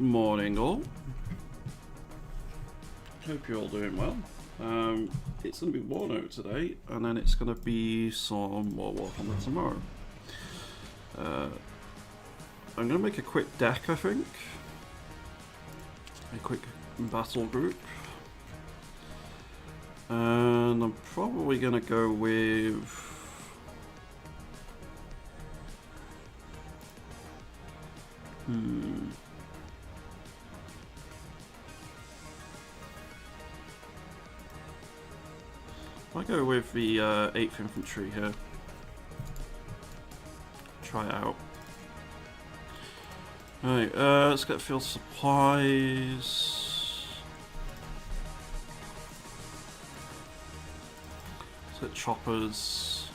Morning all. Hope you're all doing well. It's going to be WARNO today, and then it's going to be some more Warhammer tomorrow. I'm going to make a quick deck, I think. A quick battle group. And I'm probably going to go with... I'll go with the 8th Infantry here. Try it out. Alright, let's get field supplies. Let's get choppers.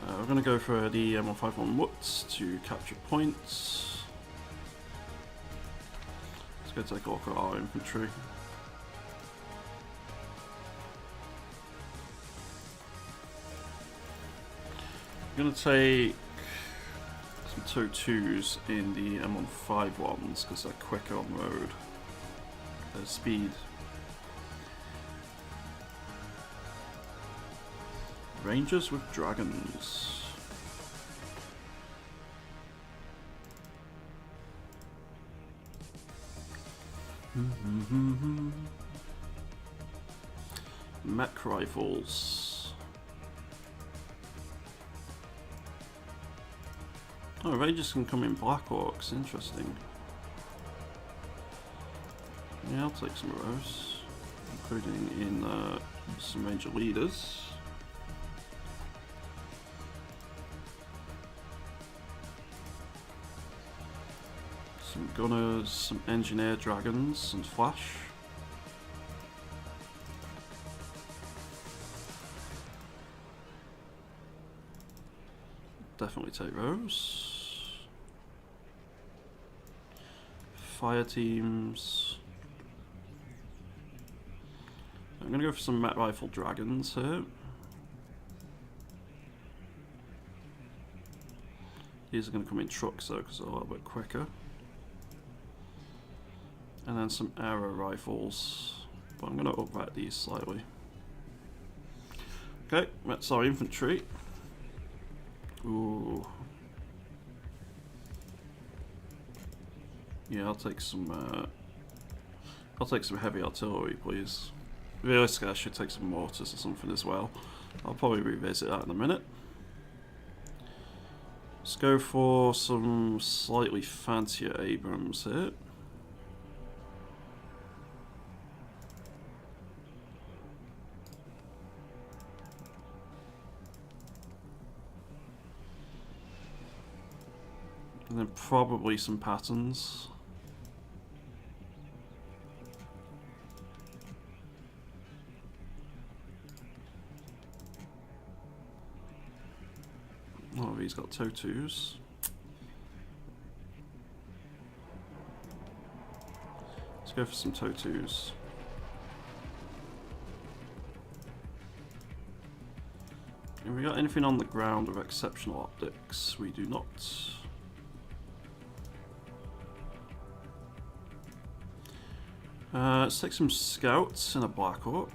We're going to go for the M151 Woods to capture points. Let's go take a look at our infantry. I'm going to take some 2-2s in the M151s because they're quicker on the road. Their speed. Rangers with dragons. Mech rifles. Oh, Rangers can come in Black Orcs, interesting. Yeah, I'll take some of those, including in some Ranger leaders. Some gunners, some engineer dragons, and flash. Definitely take those. Fire teams. I'm going to go for some Met Rifle Dragons here. These are going to come in trucks though because they're a little bit quicker. And then some Arrow Rifles. But I'm going to upgrade these slightly. Okay, that's our infantry. Ooh. Yeah, I'll take some heavy artillery, please. Realistically, I should take some mortars or something as well. I'll probably revisit that in a minute. Let's go for some slightly fancier Abrams here. And then probably some patterns. Oh, he's got 2-2s. Let's go for some 2-2s. Have we got anything on the ground with exceptional optics? We do not. Let's take some scouts in a Black Orc.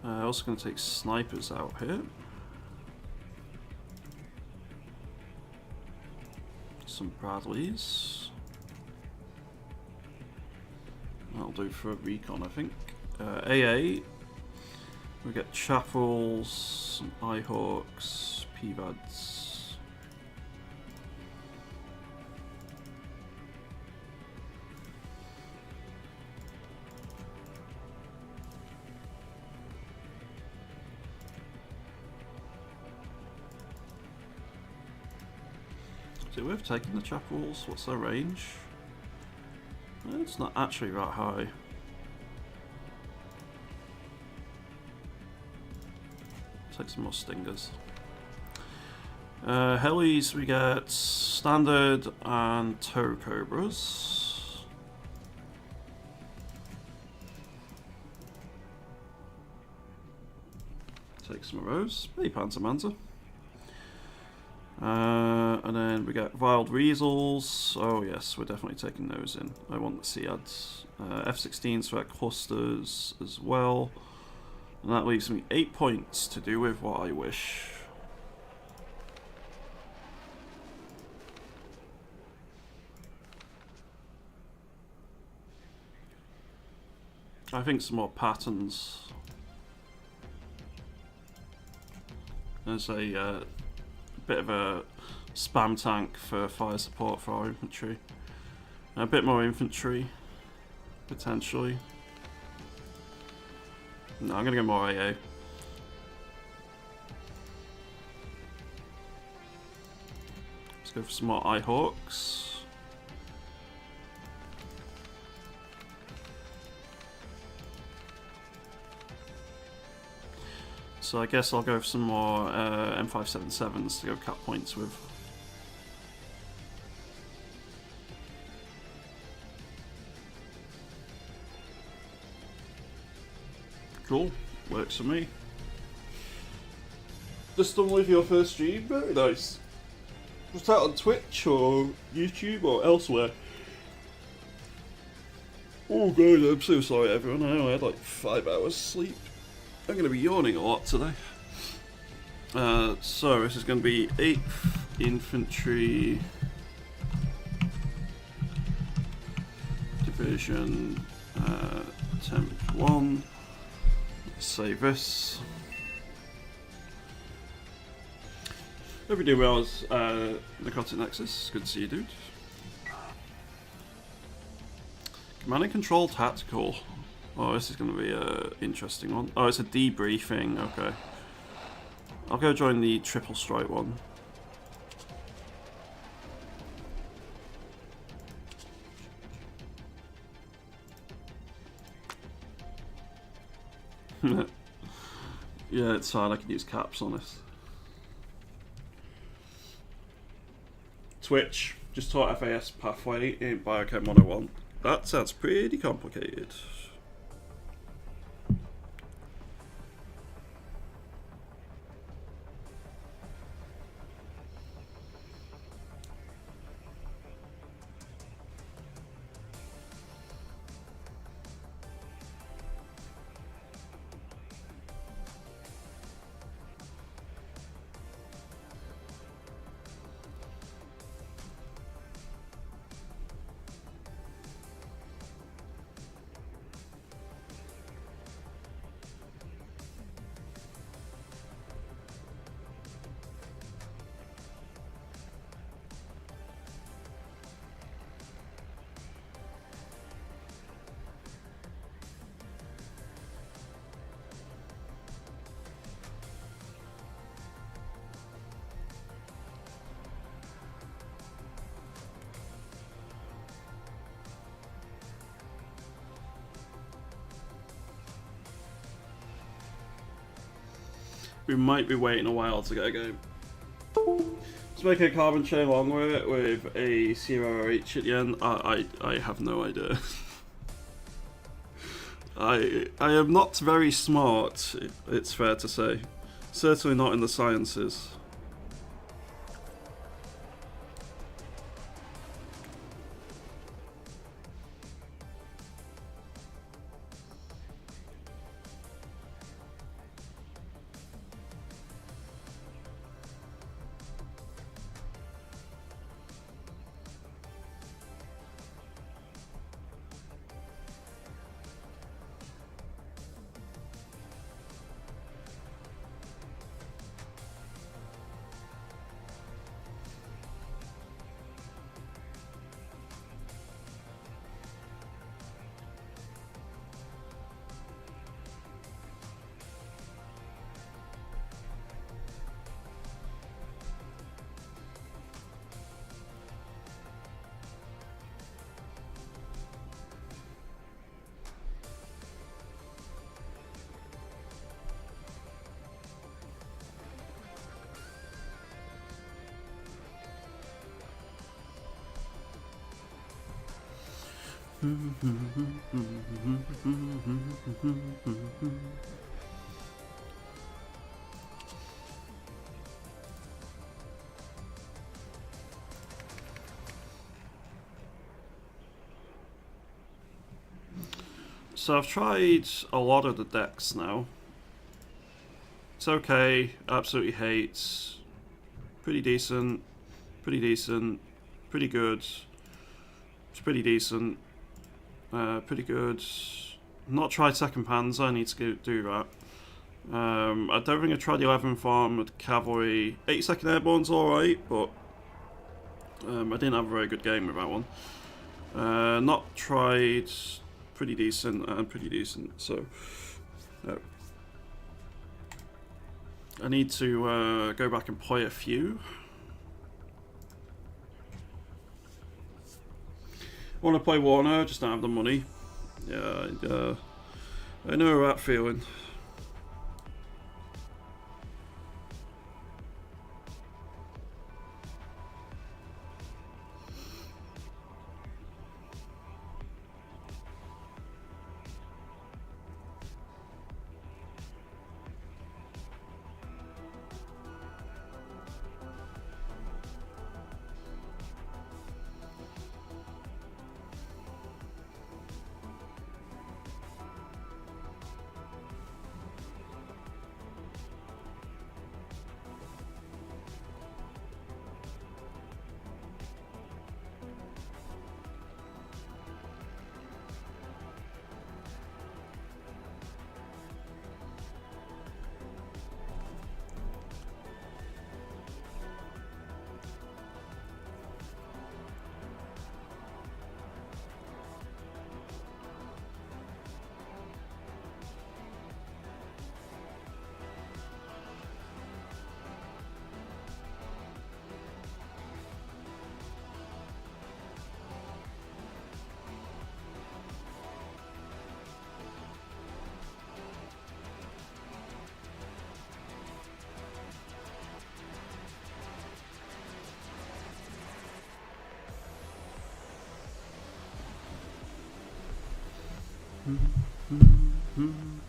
Also going to take snipers out here. Some Bradleys. That'll do for a recon, I think. AA. We get Chapels, some Eyehawks, P-Vads. Is it worth taking the Chapels? What's their range? It's not actually that high. Take some more Stingers. Helis, we get Standard and Tow Cobras. take some of those. Hey, Panzermanzer. And then we got Wild Weasels. Oh yes, we're definitely taking those in. I want the Seads. F-16s for clusters as well. And that leaves me 8 points to do with what I wish. I think some more patterns. There's a bit of a spam tank for fire support for our infantry. A bit more infantry, potentially. No, I'm gonna go more AA. Let's go for some more Eyehawks. So I guess I'll go for some more M577s to go cap points with. Cool, works for me. Just done with your first stream, very nice. Was that on Twitch or YouTube or elsewhere? Oh god, I'm so sorry everyone, I only had like 5 hours sleep. I'm going to be yawning a lot today. So this is going to be 8th Infantry Division, 10th 1. Let's save this. Hope you do well as Necrotic Nexus. Good to see you, dude. Command and Control Tactical. Oh, this is going to be an interesting one. Oh, it's a debriefing. Okay. I'll go join the Triple Strike one. Yeah, it's fine. I can use caps on this. Twitch. Just taught FAS pathway in Biochem 101. That sounds pretty complicated. We might be waiting a while to get a game. Let's make a carbon chain along with it with a CRH at the end. I have no idea. I am not very smart, it's fair to say. Certainly not in the sciences. So I've tried a lot of the decks now. It's okay, absolutely hates, pretty decent, pretty decent, pretty good, it's pretty decent, pretty good. Not tried second Panzer, I need to do that. I don't think I tried the 11th Armoured Cavalry. 82nd Airborne's alright, but I didn't have a very good game with that one. Not tried, pretty decent, and pretty decent, so I need to go back and play a few. I want to play WARNO, just don't have the money. Yeah, I know that feeling.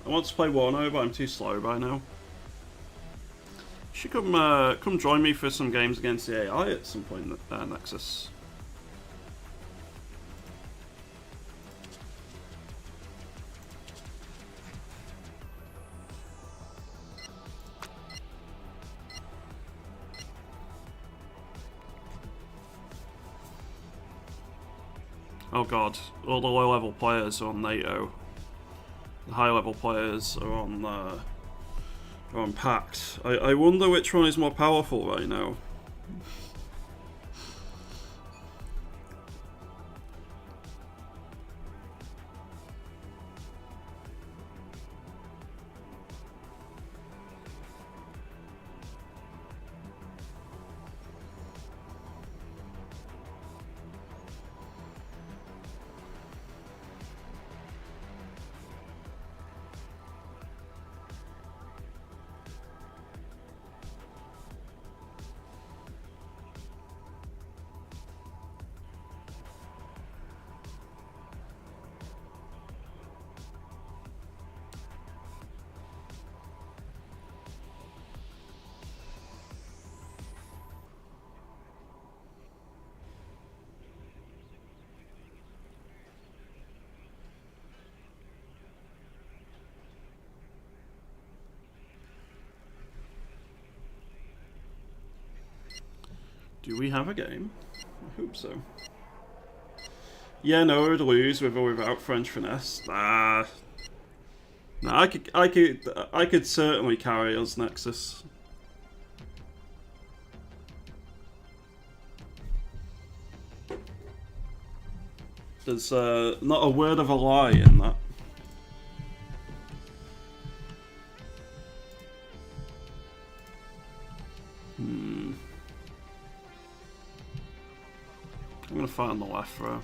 I want to play WARNO, but I'm too slow by now. You should come join me for some games against the AI at some point, Nexus. Oh god, all the low level players are on NATO. The high level players are on Pact. I wonder which one is more powerful right now. Do we have a game? I hope so. Yeah, no, I would lose with or without French finesse. Nah, I could certainly carry us Nexus. There's not a word of a lie in that. I'm gonna fight on the left row.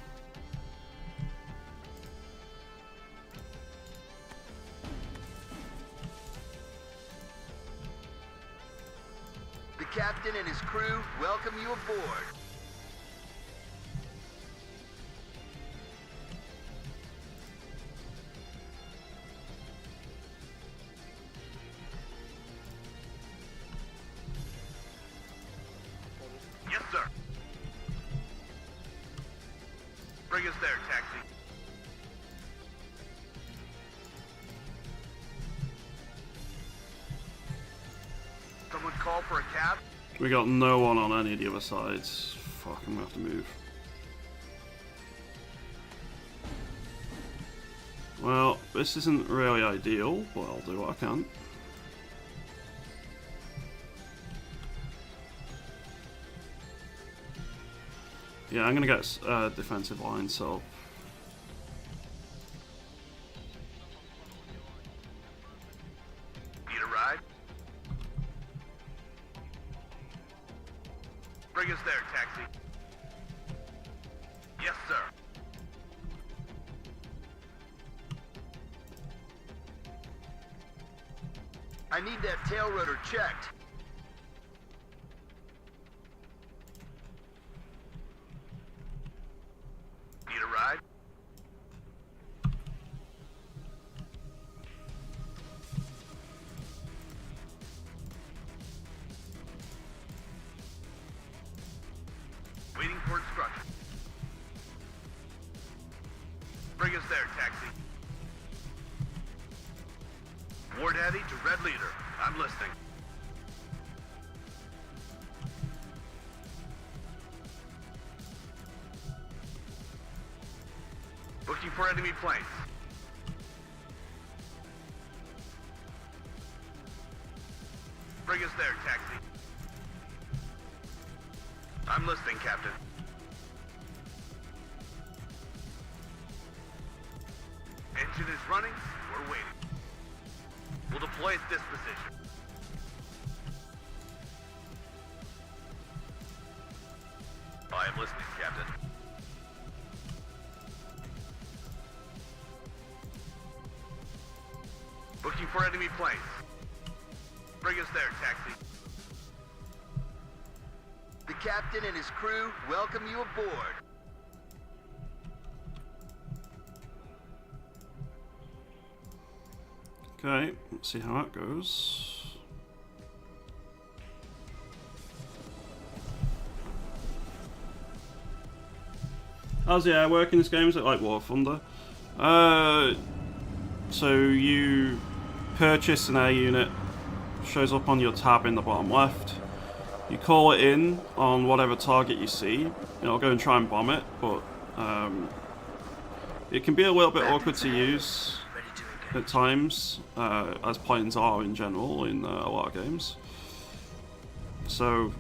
The captain and his crew welcome you aboard. Yes, sir. Bring us there, taxi. call for a cab? We got no one on any of the other sides. Fuck, I'm gonna have to move. Well, this isn't really ideal, but I'll do what I can. Yeah, I'm gonna get a defensive line, so... Need a ride? Bring us there, taxi. Yes, sir. I need that tail rotor checked. Need a ride? Waiting for instructions. Bring us there, taxi. War Daddy to Red Leader. I'm listening. Looking for enemy planes. Bring us there, taxi. I'm listening, Captain. Engine is running. We're waiting. We'll deploy at this position. I am listening, Captain. Looking for enemy planes. Bring us there, taxi. The captain and his crew welcome you aboard. Okay, let's see how that goes. How's the air work in this game? Is it like War of Thunder? So you purchase an air unit, shows up on your tab in the bottom left. You call it in on whatever target you see. It'll go and try and bomb it, but it can be a little bit awkward to use at times, as planes are in general in a lot of games. So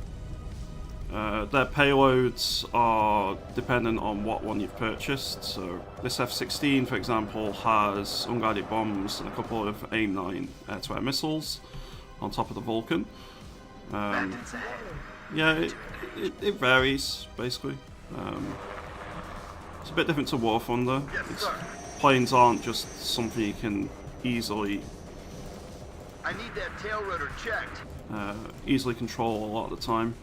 their payloads are dependent on what one you've purchased. So this F-16, for example, has unguided bombs and a couple of AIM-9 air-to-air missiles on top of the Vulcan. Yeah, it varies, basically. It's a bit different to War Thunder. Planes aren't just something you can easily... I need that tail rotor checked. easily control a lot of the time.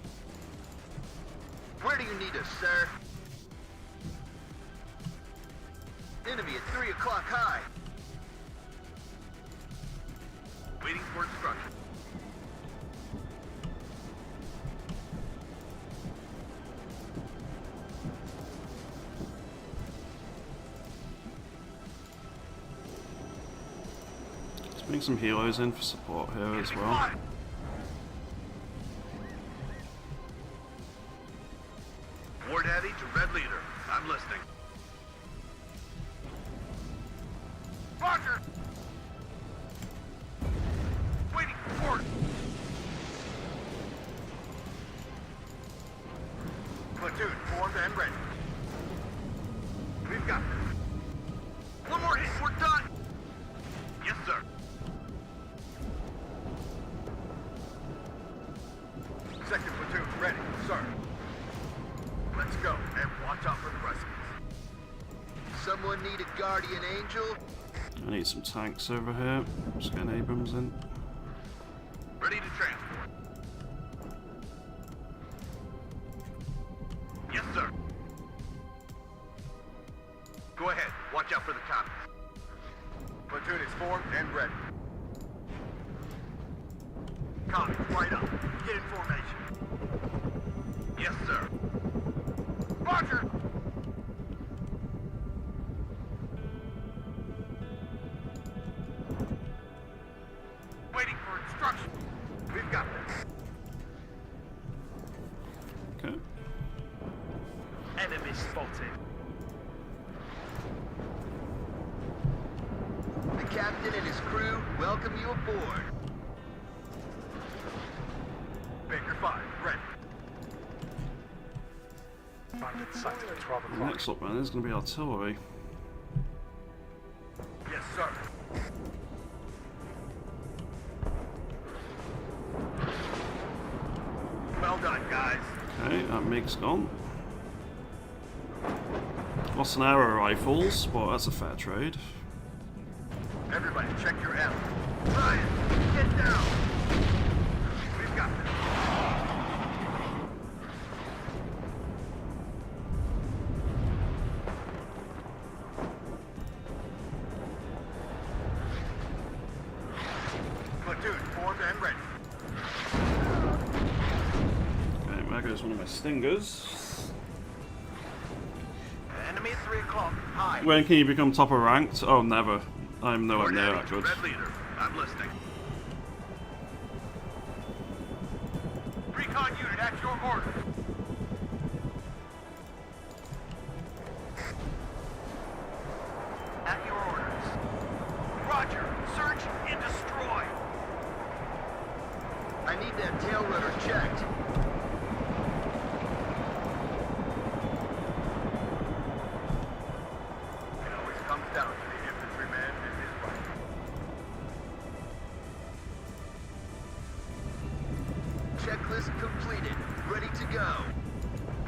Where do you need us, sir? Enemy at 3 o'clock high. Waiting for instructions. Let's bring some helos in for support here as well. War Daddy to Red Leader. I'm listening. Roger! Waiting for orders. Platoon formed and ready. We've got this. One more hit, we're done! Yes, sir. Second platoon ready, sir. Let's go, and watch out for the precipice. Someone need a guardian angel? I need some tanks over here. Just getting Abrams in. Ready to transport. Yes, sir. Go ahead, watch out for the commies. Platoon is formed and ready. Commies, right up. Get in formation. Yes, sir. Roger! Waiting for instructions. We've got this. 12 The o'clock. next up, man, is going to be artillery. Yes, sir. Well done, guys. Okay, that MiG's gone. Lost an arrow rifles, but that's a fair trade. Everybody, check your ammo. Ryan, get down. We've got this. Platoon formed and ready. Okay, there goes one of my stingers. Enemy at 3 o'clock. High. When can you become top of ranked? Oh, never. I'm nowhere near that good. Red leader. I'm listening. Recon unit at your order. At your orders. Roger. Search and destroy. I need that tail rudder checked. It always comes down to the infantryman and his rifle. Checklist completed. Ready to go.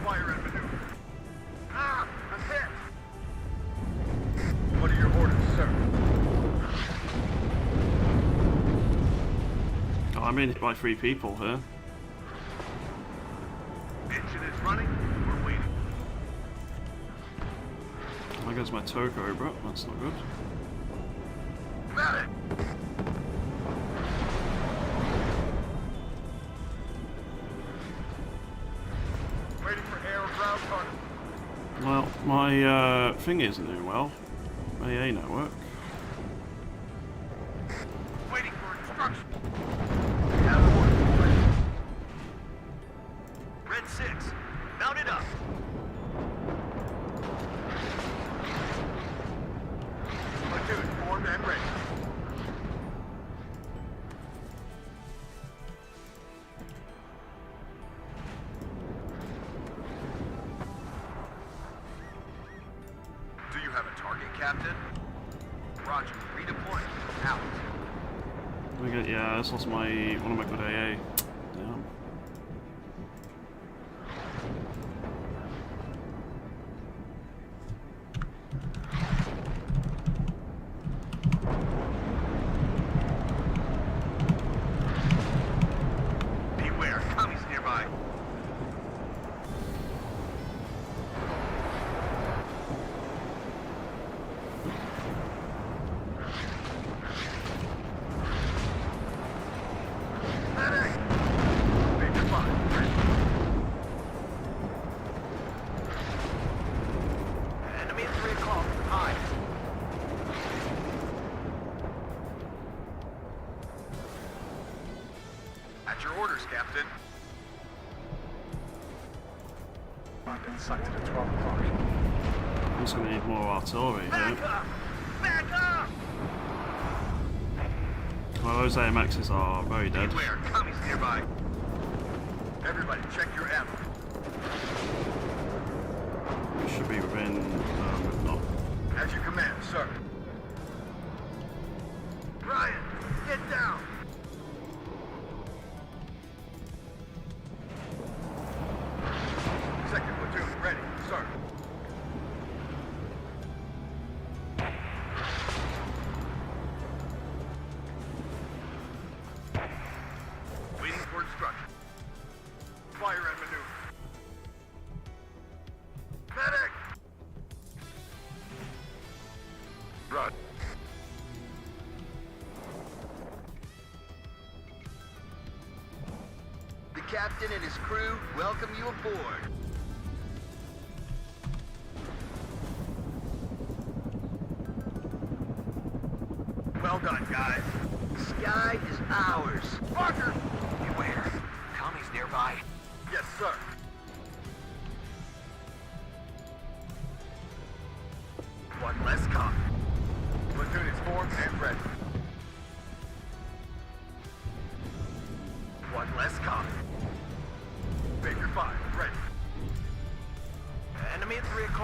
Fire and maneuver. Ah! I'm hit! What are your orders, sir? Oh, I'm being hit by 3 people here. Engine is running. We're waiting. There goes my tow cobra. That's not good. Medic! Waiting for air or ground target. Well, my thing isn't doing well. AA network. Waiting for instruction. We have orders ready. Red 6, mount it up. Platoon formed and ready. Do you have a target, Captain? Roger. Redeploying. Out. We get, yeah, this was my one of my good AA. Damn. Beware, commies nearby. Medic! Major 5, ready. Enemy at 3 o'clock. High. At your orders, Captain. I've been sighted at 12 o'clock. I'm just gonna need more artillery here. Back up! Back up! Well, those AMXs are very dead. Beware, commies nearby. Everybody, check your ammo. We should be within, if not. As you command, sir. Ryan, get down! Second platoon, ready, sir. Waiting for instruction. Fire and maneuver. Medic! Run. The captain and his crew welcome you aboard. Well done, guys. The sky is ours. Parker! Beware. Commies nearby. Yes, sir. One less cop. Platoon is formed and ready. One less cop. Baker 5, ready. Enemy at 3 o'clock.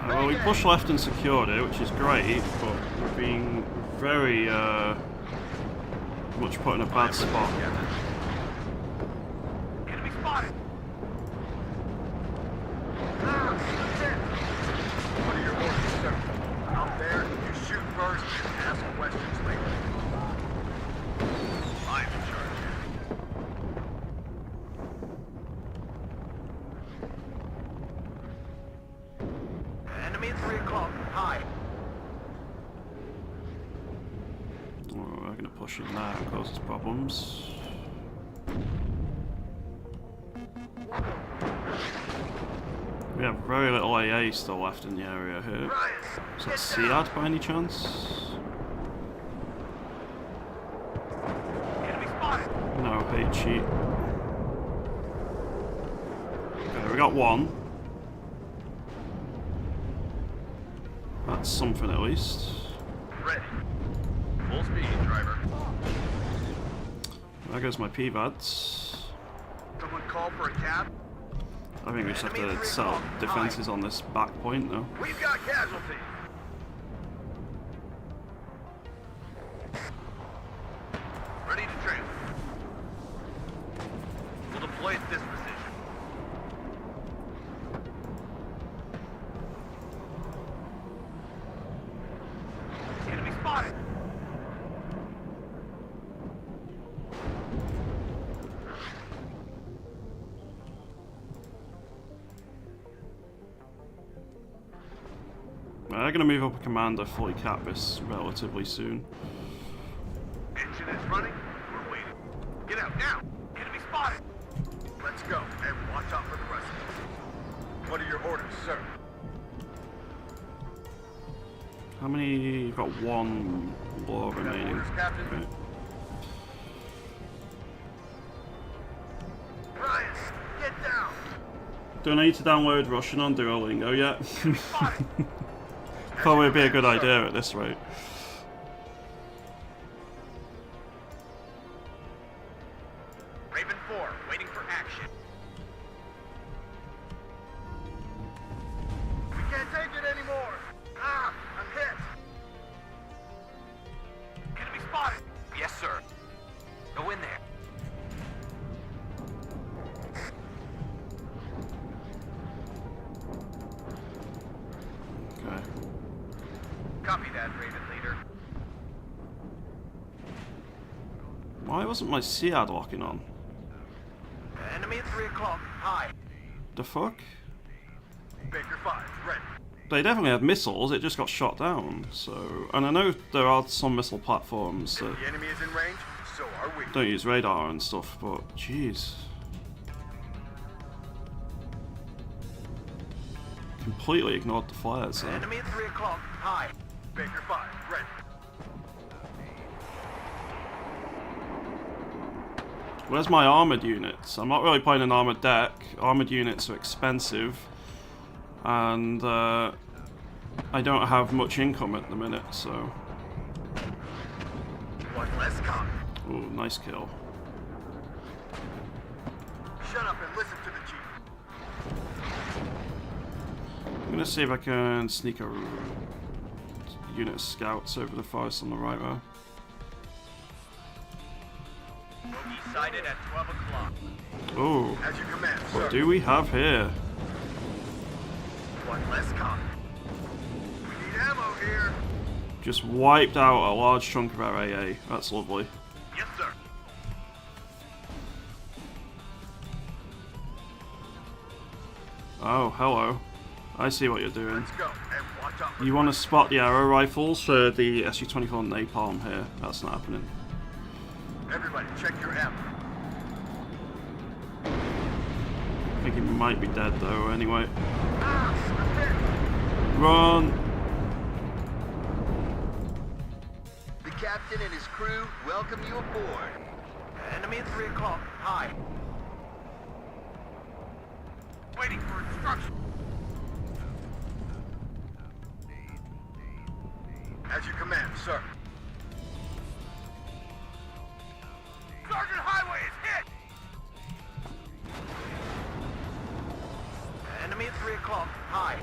Well, we pushed left and secured it, which is great, but we're being very much put in a bad spot. Enemy spotted. What are your orders, sir? Out there, you shoot first and ask questions later. I'm in charge here. Enemy at 3 o'clock. High. Well, we're going to push in there and cause us problems. We have very little AA still left in the area here. Is that SEAD by any chance? Enemy spotted. No, hate sheet. Okay, we got one. That's something at least. Ready. Full speed, driver. There goes my PVADs. Someone call for a cab? I think we just have to set up defences on this back point though. We've got casualties. Ready to transfer. We'll deploy at this position. Enemy spotted. I'm going to move up a commander, fully cap this relatively soon. Engine is running. We're waiting. Get out now. Enemy spotted. Let's go and watch out for the rest of us. What are your orders, sir? How many? You've got one law remaining. Orders, Captain. Okay. Ryan, get down. Don't need to download Russian on Duolingo yet. Spotted. Probably be a good idea at this rate. Raven 4, waiting for action. We can't take it anymore. Ah, I'm hit. Enemy spotted. Yes, sir. Go in there. Okay. Copy that, Raven leader. Why wasn't my SEAD locking on? Enemy at 3 o'clock. High. The fuck? Baker 5, ready. They definitely had missiles, it just got shot down, so... And I know there are some missile platforms that The enemy is in range, so are we. don't use radar and stuff, but jeez. Completely ignored the flares there. Enemy at 3 o'clock. High. Baker 5, ready. Where's my armoured units? I'm not really playing an armoured deck. Armoured units are expensive. And I don't have much income at the minute, so... One less copy. Ooh, nice kill. Shut up and listen to the chief. I'm gonna see if I can sneak a unit of scouts over the forest on the right there. Bogey sighted at 12 o'clock. Ooh, As you command, sir. what do we have here? One less copy. We need ammo here. Just wiped out a large chunk of our AA. That's lovely. Yes, sir. Oh, hello. I see what you're doing. Let's go and watch out for You want to spot the arrow rifles for the SU-24 napalm here? That's not happening. everybody. Check your ammo. I think he might be dead though, anyway. Ah, I'm hit. Run! The captain and his crew welcome you aboard. Enemy at 3 o'clock. High. Waiting for instructions. As you command, sir. Sergeant Highway is hit! Enemy at 3 o'clock. High.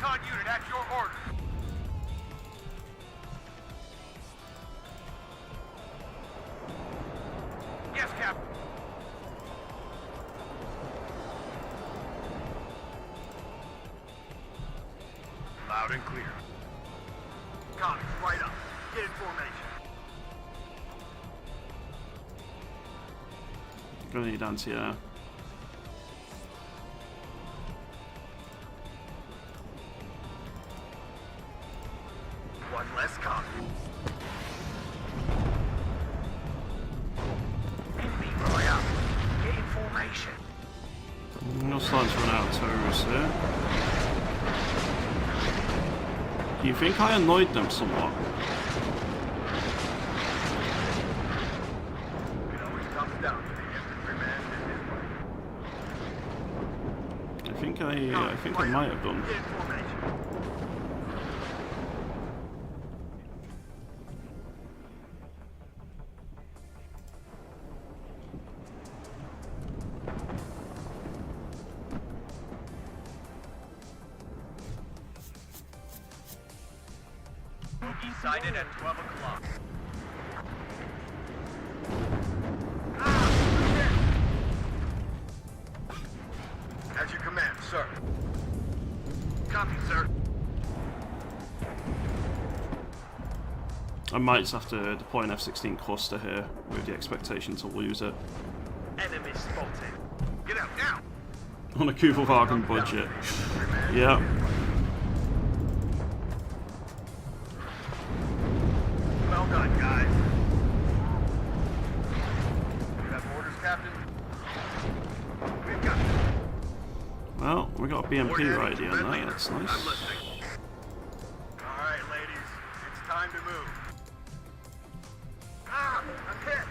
Recon unit at your orders. Yes, Captain. Loud and clear. Comics, right up. Get in formation. Gonna need anti-air. One less copy. Enemy right up. Get in formation. You're starting to run out of toes here. Do you think I annoyed them somewhat? It always comes down to the infantryman and his way. I think I might have done. Get in formation. Bogey sighted at 12 o'clock. As you command, sir. Copy, sir. I might just have to deploy an F-16 cluster here with the expectation to lose it. Enemy spotted. Get out now. On a Kugelwagen budget. Yeah. Well done, guys. You have orders, Captain? We've got Well, we got a BMP right here on that. That's I'm nice. listening. All right, ladies. It's time to move. Ah, I'm hit.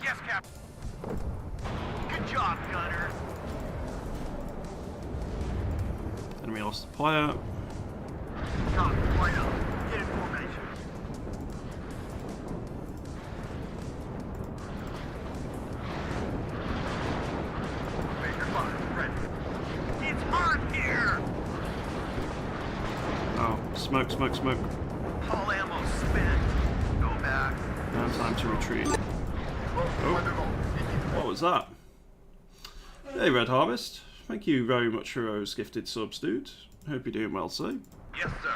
Yes, Captain. Good job, gunner. Enemy lost the player. Copy, right up. Get in formation. Major 5, ready. It's hot here! Oh, smoke, smoke, smoke. All ammo spent. Go back. Now time to retreat. What was that? Hey, Red Harvest. Thank you very much for those gifted subs, dude. Hope you're doing well, sir. Yes, sir.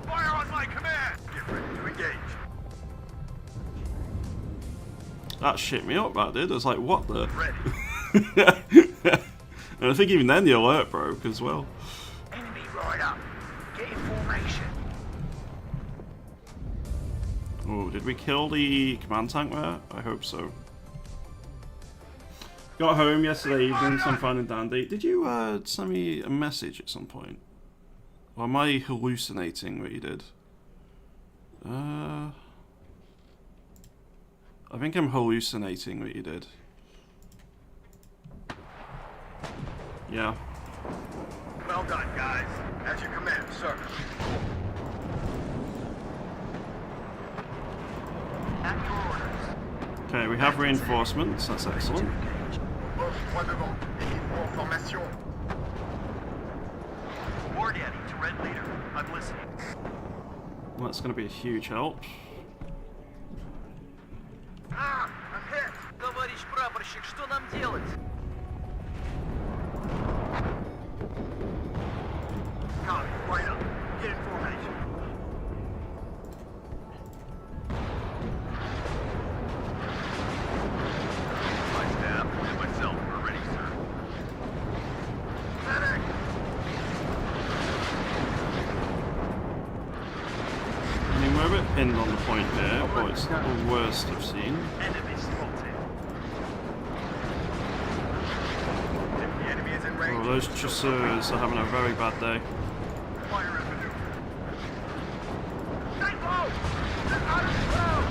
Fire on my command! Get ready to engage. That shit me up, that did. I was like, what the? Ready. And I think even then the alert broke as well. Enemy right up. Get in formation. Oh, did we kill the command tank there? I hope so. Got home yesterday evening, so I'm fine and dandy. Did you send me a message at some point? Or am I hallucinating what you did? I think I'm hallucinating what you did. Yeah. Well done, guys. As you command, sir. At your orders. Okay, we have reinforcements. That's excellent. Point devant. Équipe en formation. War Daddy to Red Leader. I'm listening. Well, that's going to be a huge help. Ah, I'm hit. Товарищ прапорщик, что нам делать? Copy, right up. Get in formation. My staff and myself are ready, sir. Medic! I mean, we're a bit pinned on the point there, but it's not the worst I've seen. Enemy spotted. If the enemy is in range, Oh, those chasseurs are having a very bad day. fire and maneuver. Stay low! They're out of control!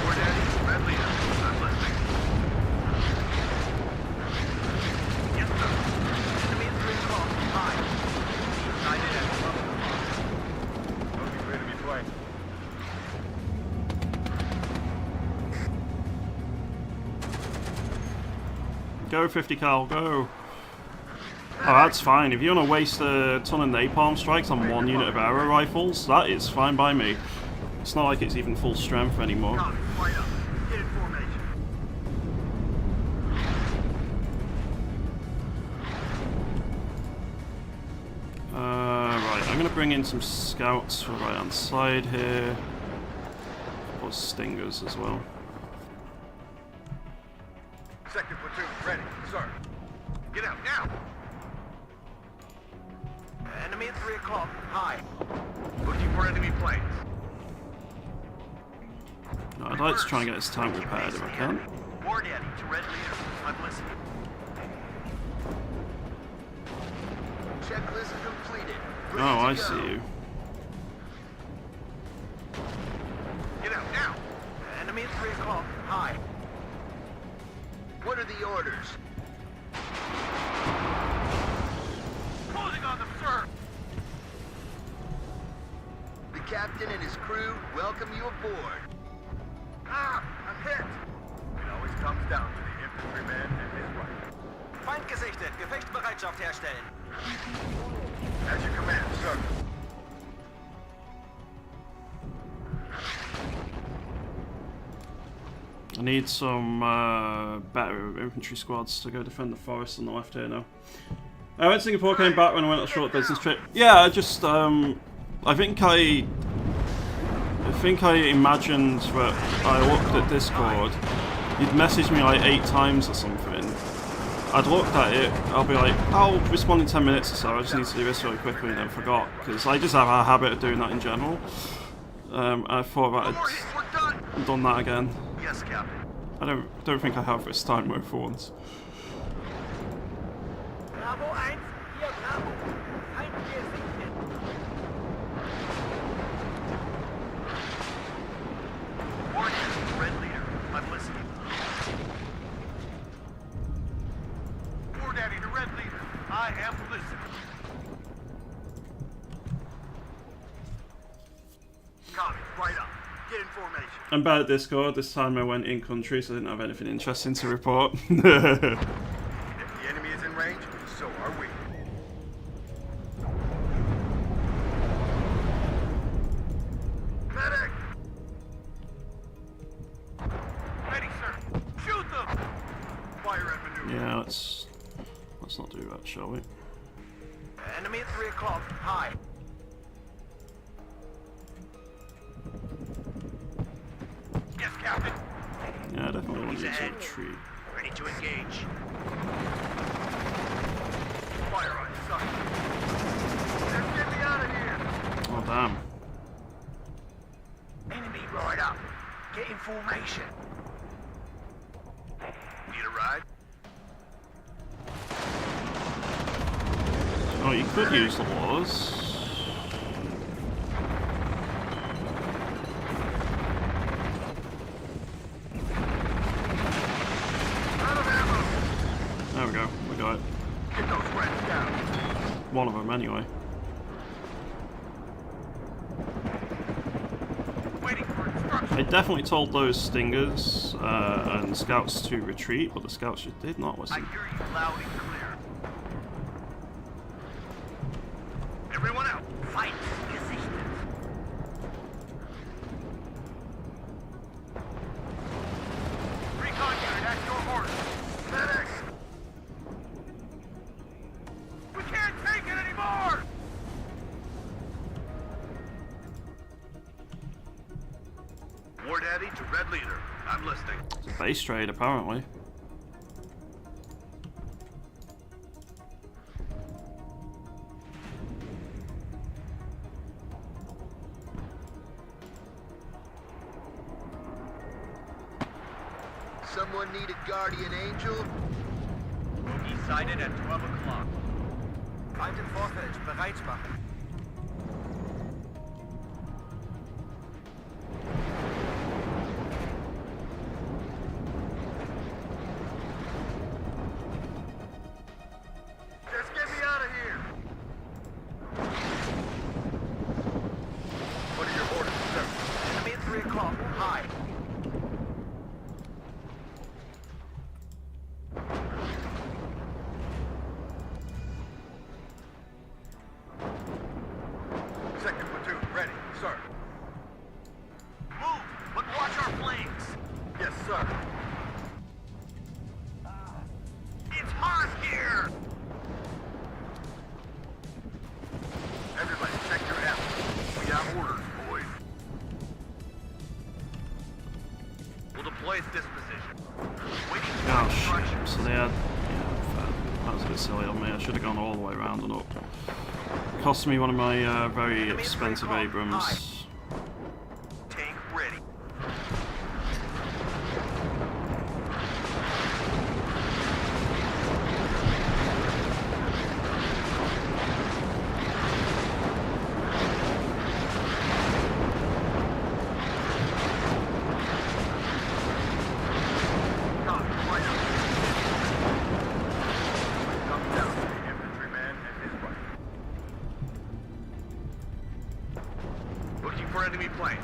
War Daddy, Red Leader. I'm listening. Yes, sir. Enemy is in call. High. Sighted at 12 o'clock. Don't be ready to be playing. Go 50 cal, go. Oh, that's fine. If you want to waste a ton of napalm strikes on one unit of arrow rifles, that is fine by me. It's not like it's even full strength anymore. Copy. Right up. Get in formation. Right, I'm going to bring in some scouts for the right hand side here. Or stingers as well. Second platoon, ready, sir. Get out now. Enemy at 3 o'clock. High. Looking for enemy planes. No, I'd like to try and get this tank repaired if I can. War Daddy to Red Leader. I'm listening. Checklist completed. Oh, I see you. Get out now. Enemy at 3 o'clock. High. What are the orders? Closing on them, sir. The captain and his crew welcome you aboard. Ah, I'm hit. It always comes down to the infantryman and his wife. Feind gesichtet. Gefechtsbereitschaft herstellen. As you command, sir. I need some better infantry squads to go defend the forest on the left here now. I went to Singapore, came back when I went on a short business trip. Yeah, I just, I think I imagined that I looked at Discord, you'd message me like 8 times or something. I'd looked at it, I'll be like, I'll respond in 10 minutes or so, I just need to do this really quickly, and then forgot, because I just have a habit of doing that in general. I thought that I'd done that again. Yes, Captain. I don't think I have this time though for once. Bravo 1, hier Bravo. Feind gesichtet. War Daddy, Red Leader. I'm listening. War Daddy to Red Leader. I am listening. Copy. Right up. Get in formation. I'm bad at Discord. This time I went in country, so I didn't have anything interesting to report. If the enemy is in range, so are we. Medic! Ready, sir. Shoot them! Fire at maneuver. Yeah, let's not do that, shall we? Enemy at 3 o'clock. High. Yes, Captain. Yeah, I definitely want to use a retreat. Ready to engage. Fire on sight. Let's get me out of here. Oh damn. Enemy right up. Get in formation. Need a ride? Oh, you could use the wars. Out of ammo. There we go. We got it. Get those rats down. One of them, anyway. Waiting for instructions. I definitely told those stingers and scouts to retreat, but the scouts just did not I listen. hear you loud and clear. Everyone out. Feind gesichtet. Recon unit at your orders. Medics! We can't take it anymore! War Daddy to Red Leader. I'm listening. It's a base trade, apparently. Someone need a guardian angel? Bogey sighted at 12 o'clock. Feind im Vorfeld. Bereit machen. Just get me out of here! What are your orders, sir? Enemy at 3 o'clock. High. sir. Move, but watch our flanks. Yes, sir. It's hot here. Everybody, check your ammo. We got orders, boys. We'll deploy its disposition. Waiting for Gosh, instructions. so they had. Yeah, that was a bit silly of me. I should have gone all the way around and up. Cost me one of my very expensive Abrams. Tank ready. Copy, right up. Come down to the infantryman and his rifle. Looking for enemy planes.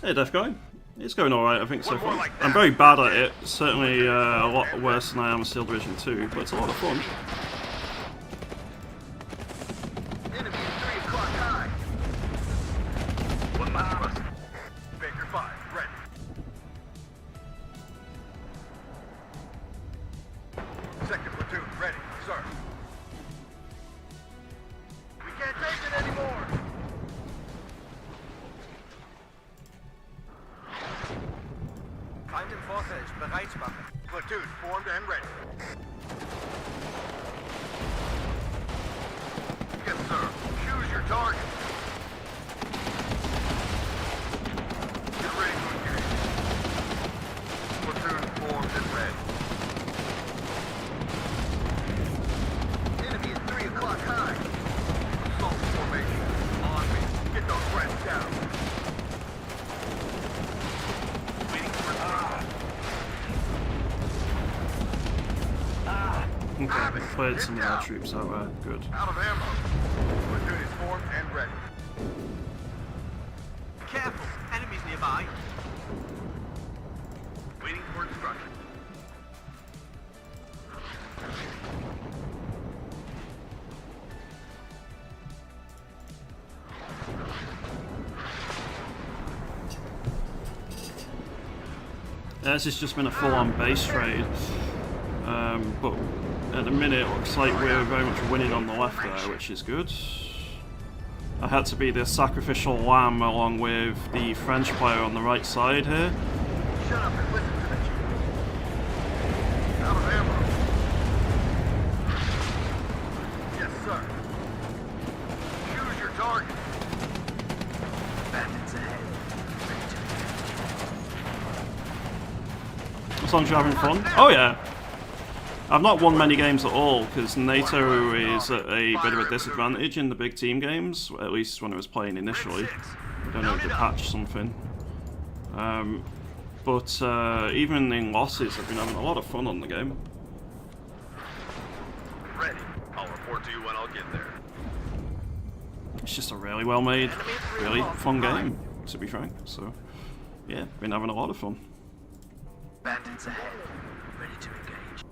Hey, Death Guy. It's going alright, I think, so One more far. like that. I'm very bad at it. Certainly a lot worse than I am at Steel Division 2, but it's a lot of fun. Enemy at 3 o'clock high. One last thrust. Baker 5, ready. Second platoon, ready, sir. We can't take it anymore. Feind im Vorfeld, bereit machen. Platoon formed and ready. Yes, sir. Choose your target. Get ready to engage. Platoon formed and ready. Enemy at 3 o'clock high. Assault formation. On me. Get those rats down. Waiting for Okay, cleared some of our troops out there. Good. out of ammo. Platoon is formed and ready. Careful, enemies nearby. Waiting for instructions. This has just been a full-on base trade, but at the minute it looks like we're very much winning on the left there, which is good. I had to be the sacrificial lamb along with the French player on the right side here. Shut up and listen to the chief. Out of ammo. Yes, sir. Choose your target. Bandits ahead. As long as you're having fun. Oh yeah. I've not won many games at all because NATO is at a bit of a disadvantage in the big team games, at least when I was playing initially. I don't know if they patched something. But even in losses, I've been having a lot of fun on the game. Ready. I'll report to you when I'll get there. It's just a really well made, really fun game, to be frank. So, yeah, been having a lot of fun. Bandits ahead. Ready to engage.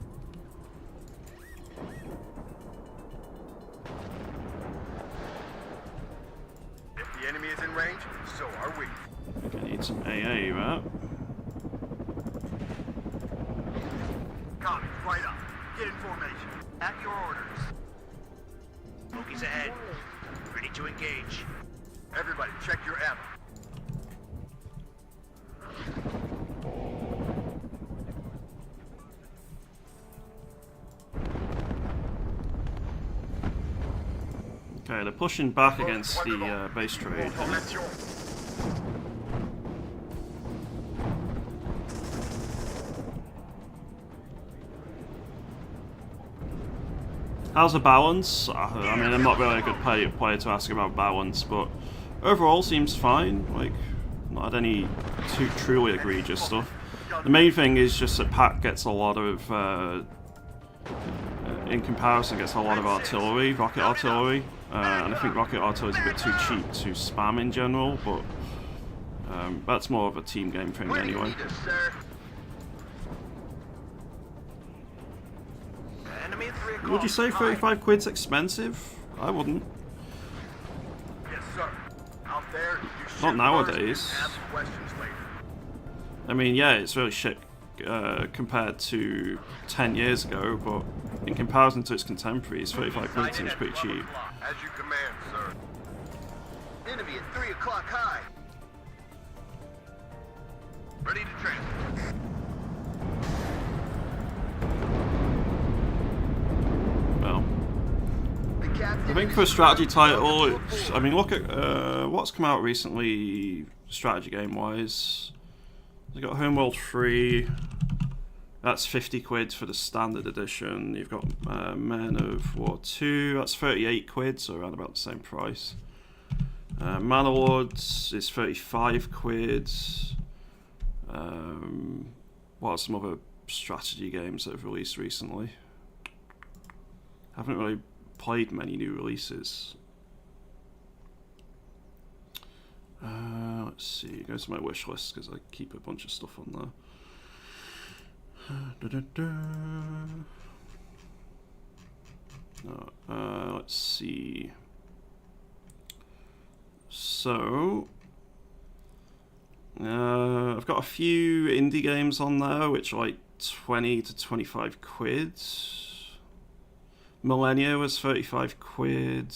If the enemy is in range, so are we. I think I need some AA, right? Copy. Right up. Get in formation. At your orders. Bogies ahead. Ready to engage. Everybody, check your ammo. Okay, they're pushing back against the base trade. Formation. How's the balance? I mean, I'm not really a good player to ask about balance, but overall seems fine. Like, not had any too truly egregious stuff. The main thing is just that Pack gets a lot of, in comparison, gets a lot of artillery, rocket artillery, and I think rocket artillery is a bit too cheap to spam in general, but that's more of a team game thing anyway. Enemy at 3 Would you say 35 quid's expensive? I wouldn't. Yes, sir. there, you Not shoot first nowadays. and ask questions later. I mean, yeah, it's really shit compared to 10 years ago, but in comparison to its contemporaries, 35 quid seems pretty cheap. As you command, sir. Enemy at 3 o'clock high. Ready to transfer. Well, I think for a strategy title, it's, I mean, look at what's come out recently, strategy game-wise. You've got Homeworld 3, that's 50 quid for the standard edition. You've got Men of War 2, that's 38 quid, so around about the same price. Manowars is 35 quid. What are some other strategy games that have released recently? Haven't really played many new releases. Let's see, go to my wish list because I keep a bunch of stuff on there. Let's see. So, I've got a few indie games on there which are like 20 to 25 quid. Millennia was 35 quid.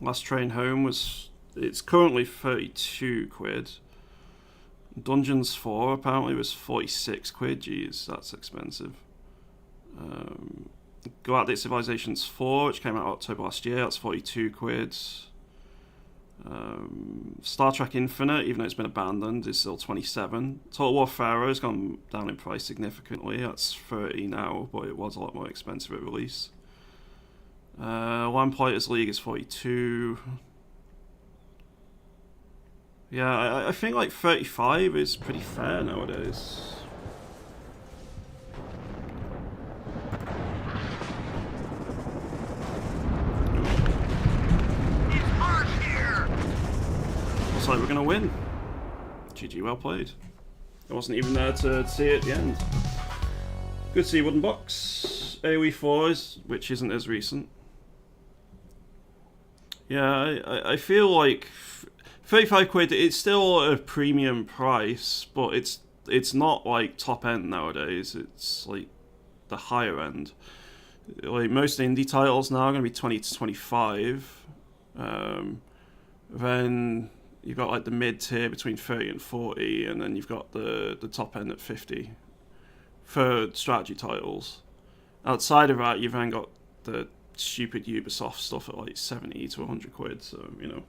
Last Train Home it's currently 32 quid. Dungeons 4 apparently was 46 quid. Jeez, that's expensive. Galactic Civilizations 4, which came out October last year, that's 42 quid. Star Trek Infinite, even though it's been abandoned, is still 27. Total War Pharaoh has gone down in price significantly, that's 30 now, but it was a lot more expensive at release. Lamplighters League is 42. Yeah, I think like 35 is pretty fair nowadays. Looks like we're gonna win. GG, well played. I wasn't even there to see it at the end. Good to see Wooden Box. AoE 4s, which isn't as recent. Yeah, I feel like 35 quid, it's still a premium price, but it's not like top end nowadays, it's like the higher end. Like most indie titles now are going to be 20 to 25. Then you've got like the mid tier between 30 and 40, and then you've got the top end at 50 for strategy titles. Outside of that, you've then got the stupid Ubisoft stuff at like 70 to 100 quid, so you know.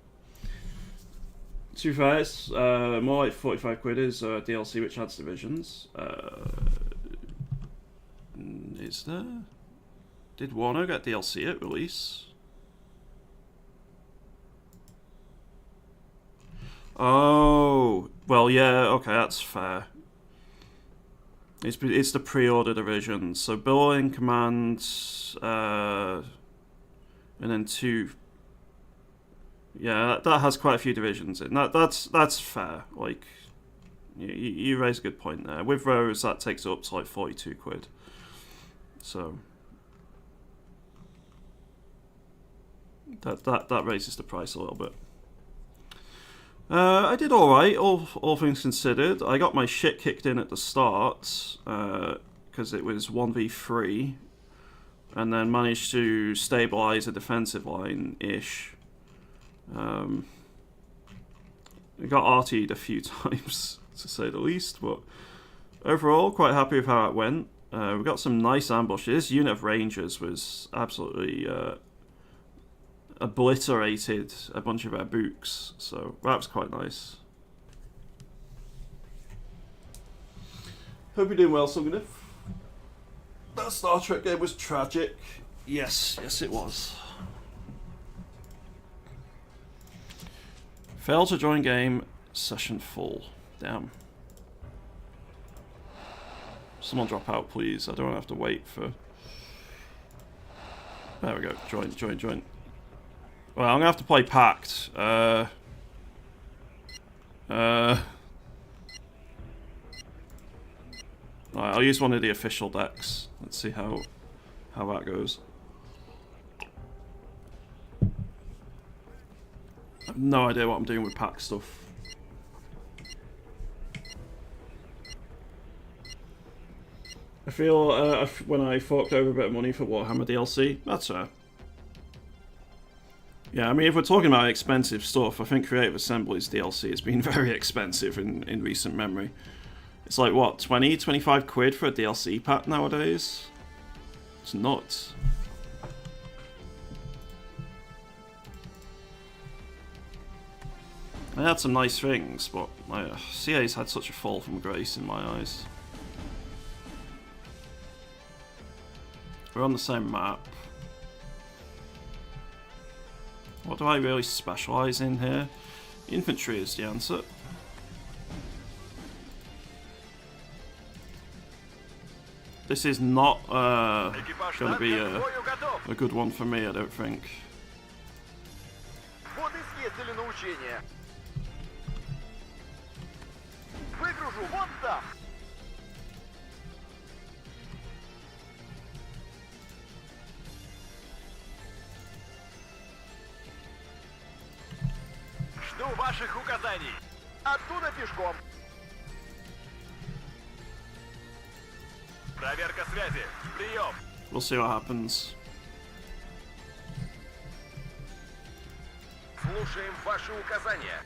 To be fair, it's more like 45 quid is DLC which adds divisions. Is there? Did WARNO get DLC at release? Oh, well, yeah, okay, that's fair. It's the pre-order division, so Billowing Command, and then 2. Yeah, that has quite a few divisions in. That's fair. Like, you raise a good point there. With Rose, that takes it up to like 42 quid. So that raises the price a little bit. I did alright, all things considered. I got my shit kicked in at the start, because it was 1v3, and then managed to stabilise a defensive line-ish. I got RT'd a few times, to say the least, but overall, quite happy with how it went. We got some nice ambushes. This unit of Rangers was absolutely obliterated a bunch of our books, so that was quite nice. Hope you're doing well, Sungniff. That Star Trek game was tragic. Yes, it was. Failed to join game, session full. Damn. Someone drop out, please. I don't want to have to wait for... There we go. Join. Well, I'm going to have to play Pact. Right, I'll use one of the official decks. Let's see how that goes. I have no idea what I'm doing with pack stuff. I feel when I forked over a bit of money for Warhammer DLC, that's fair. Yeah, I mean, if we're talking about expensive stuff, I think Creative Assembly's DLC has been very expensive in recent memory. It's like, what, 20, 25 quid for a DLC pack nowadays? It's nuts. They had some nice things, but CA's had such a fall from grace in my eyes. We're on the same map. What do I really specialise in here? Infantry is the answer. This is not going to be a good one for me, I don't think. Вот и съездили на учение. Выгружу вон там. Жду ваших указаний. Оттуда пешком. Проверка связи. Прием. We'll see what happens. Слушаем ваши указания.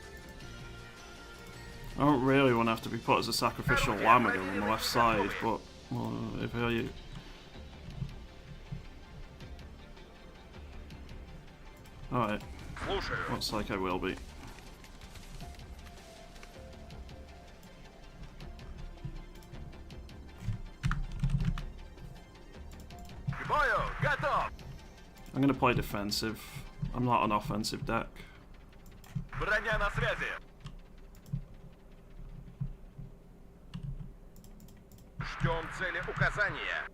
I don't really want to have to be put as a sacrificial lamb again on the left side, but well, if I... Alright, Слушаю. looks like I will be. К бою. Готов. I'm going to play defensive. I'm not an offensive deck. Броня на связи. Ждем цели указания.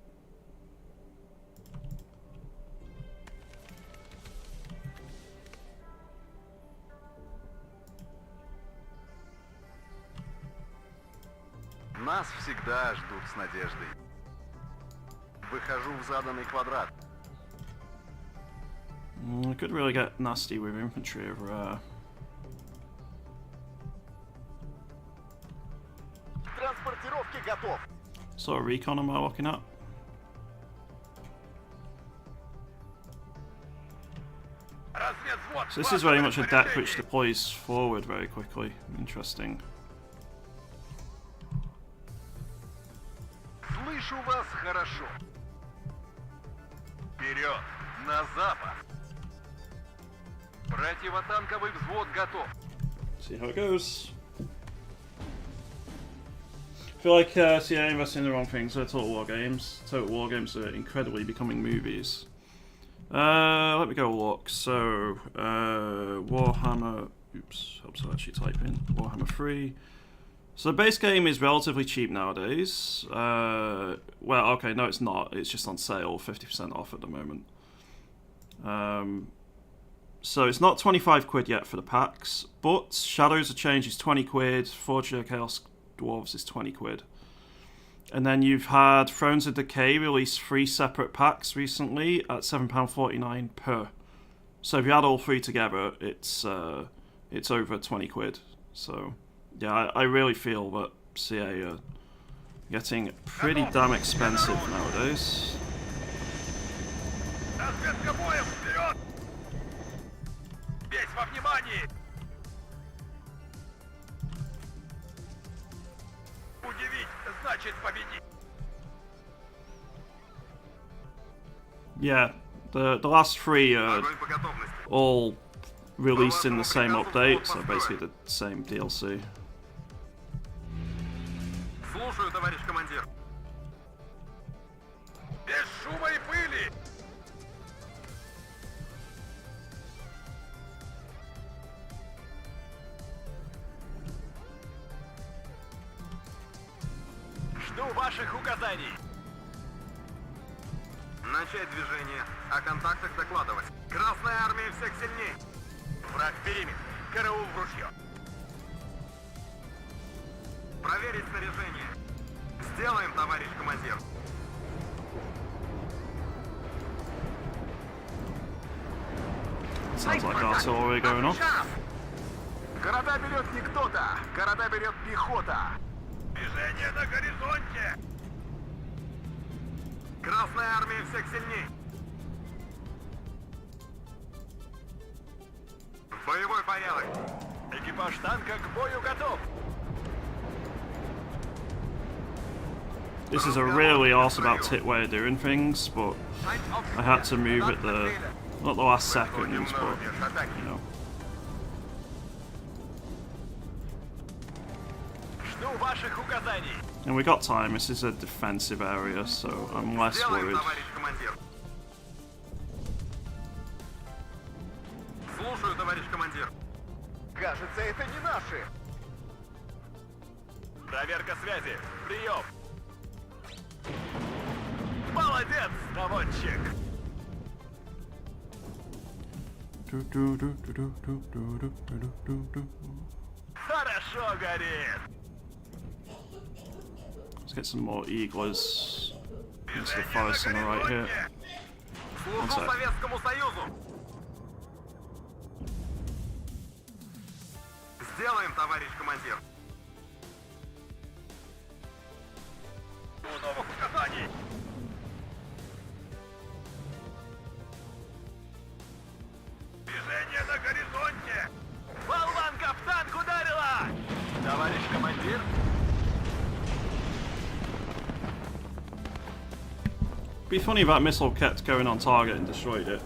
Нас всегда ждут с надеждой. Выхожу в заданный квадрат. I could really get nasty with infantry over there. Транспортировки готов. Sort of recon am I looking at? Разведвзвод. So this is very much a deck which deploys forward very quickly. Interesting. Слышу вас хорошо. Вперед, на запад. Противотанковый взвод готов. See how it goes. I feel like CA investing in the wrong things. They're Total War games. Total War games are incredibly becoming movies. Let me go look. So, Warhammer. Oops, helps I actually type in Warhammer 3. So the base game is relatively cheap nowadays. Well, okay, no, it's not. It's just on sale, 50% off at the moment. So it's not 25 quid yet for the packs, but Shadows of Change is 20 quid, Forge of Chaos Dwarves is 20 quid. And then you've had Thrones of Decay release 3 separate packs recently at £7.49 per. So if you add all 3 together, it's over 20 quid. So yeah, I really feel that CA are getting pretty damn expensive nowadays. Разведка боем. Вперед! Весь во внимании. Удивить значит победить. Yeah, the last 3 are Огонь по готовности. all released in the same update, so basically the same DLC. Слушаю, товарищ командир. Без шума и пыли. Жду ваших указаний. Начать движение. О контактах докладывать. Красная армия всех сильней. Враг в периметр. Караул в ружье. Проверить снаряжение. Сделаем, товарищ командир. Sounds like artillery going off. Города берет не кто-то, города берет пехота. Движение на горизонте. Красная армия всех сильней. Боевой порядок. Экипаж танка к бою готов. This is a really awesome way of doing things, but I had to move at not the last second, but you know. Жду ваших указаний. And we got time. This is a defensive area, so I'm less worried. Товарищ командир. Слушаю, товарищ командир. Кажется, это не наши. Проверка связи. Прием. Молодец, наводчик. Хорошо горит. Let's get some more eaglers into the forest on the right here. Служу Советскому Союзу. Сделаем, товарищ командир. У новых указаний. Движение на горизонте. Болванка в танк ударила. Товарищ командир. Be funny if that missile kept going on target and destroyed it.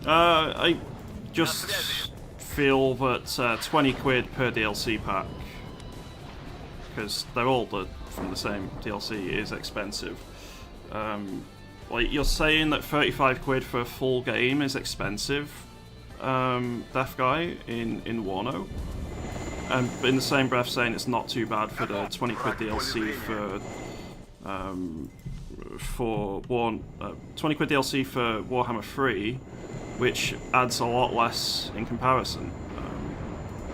I just feel that 20 quid per DLC pack, because they're all from the same DLC, is expensive. Like, you're saying that 35 quid for a full game is expensive, Deaf Guy, in WARNO, and in the same breath saying it's not too bad for the 20 quid DLC for 20 quid DLC for Warhammer 3, which adds a lot less in comparison.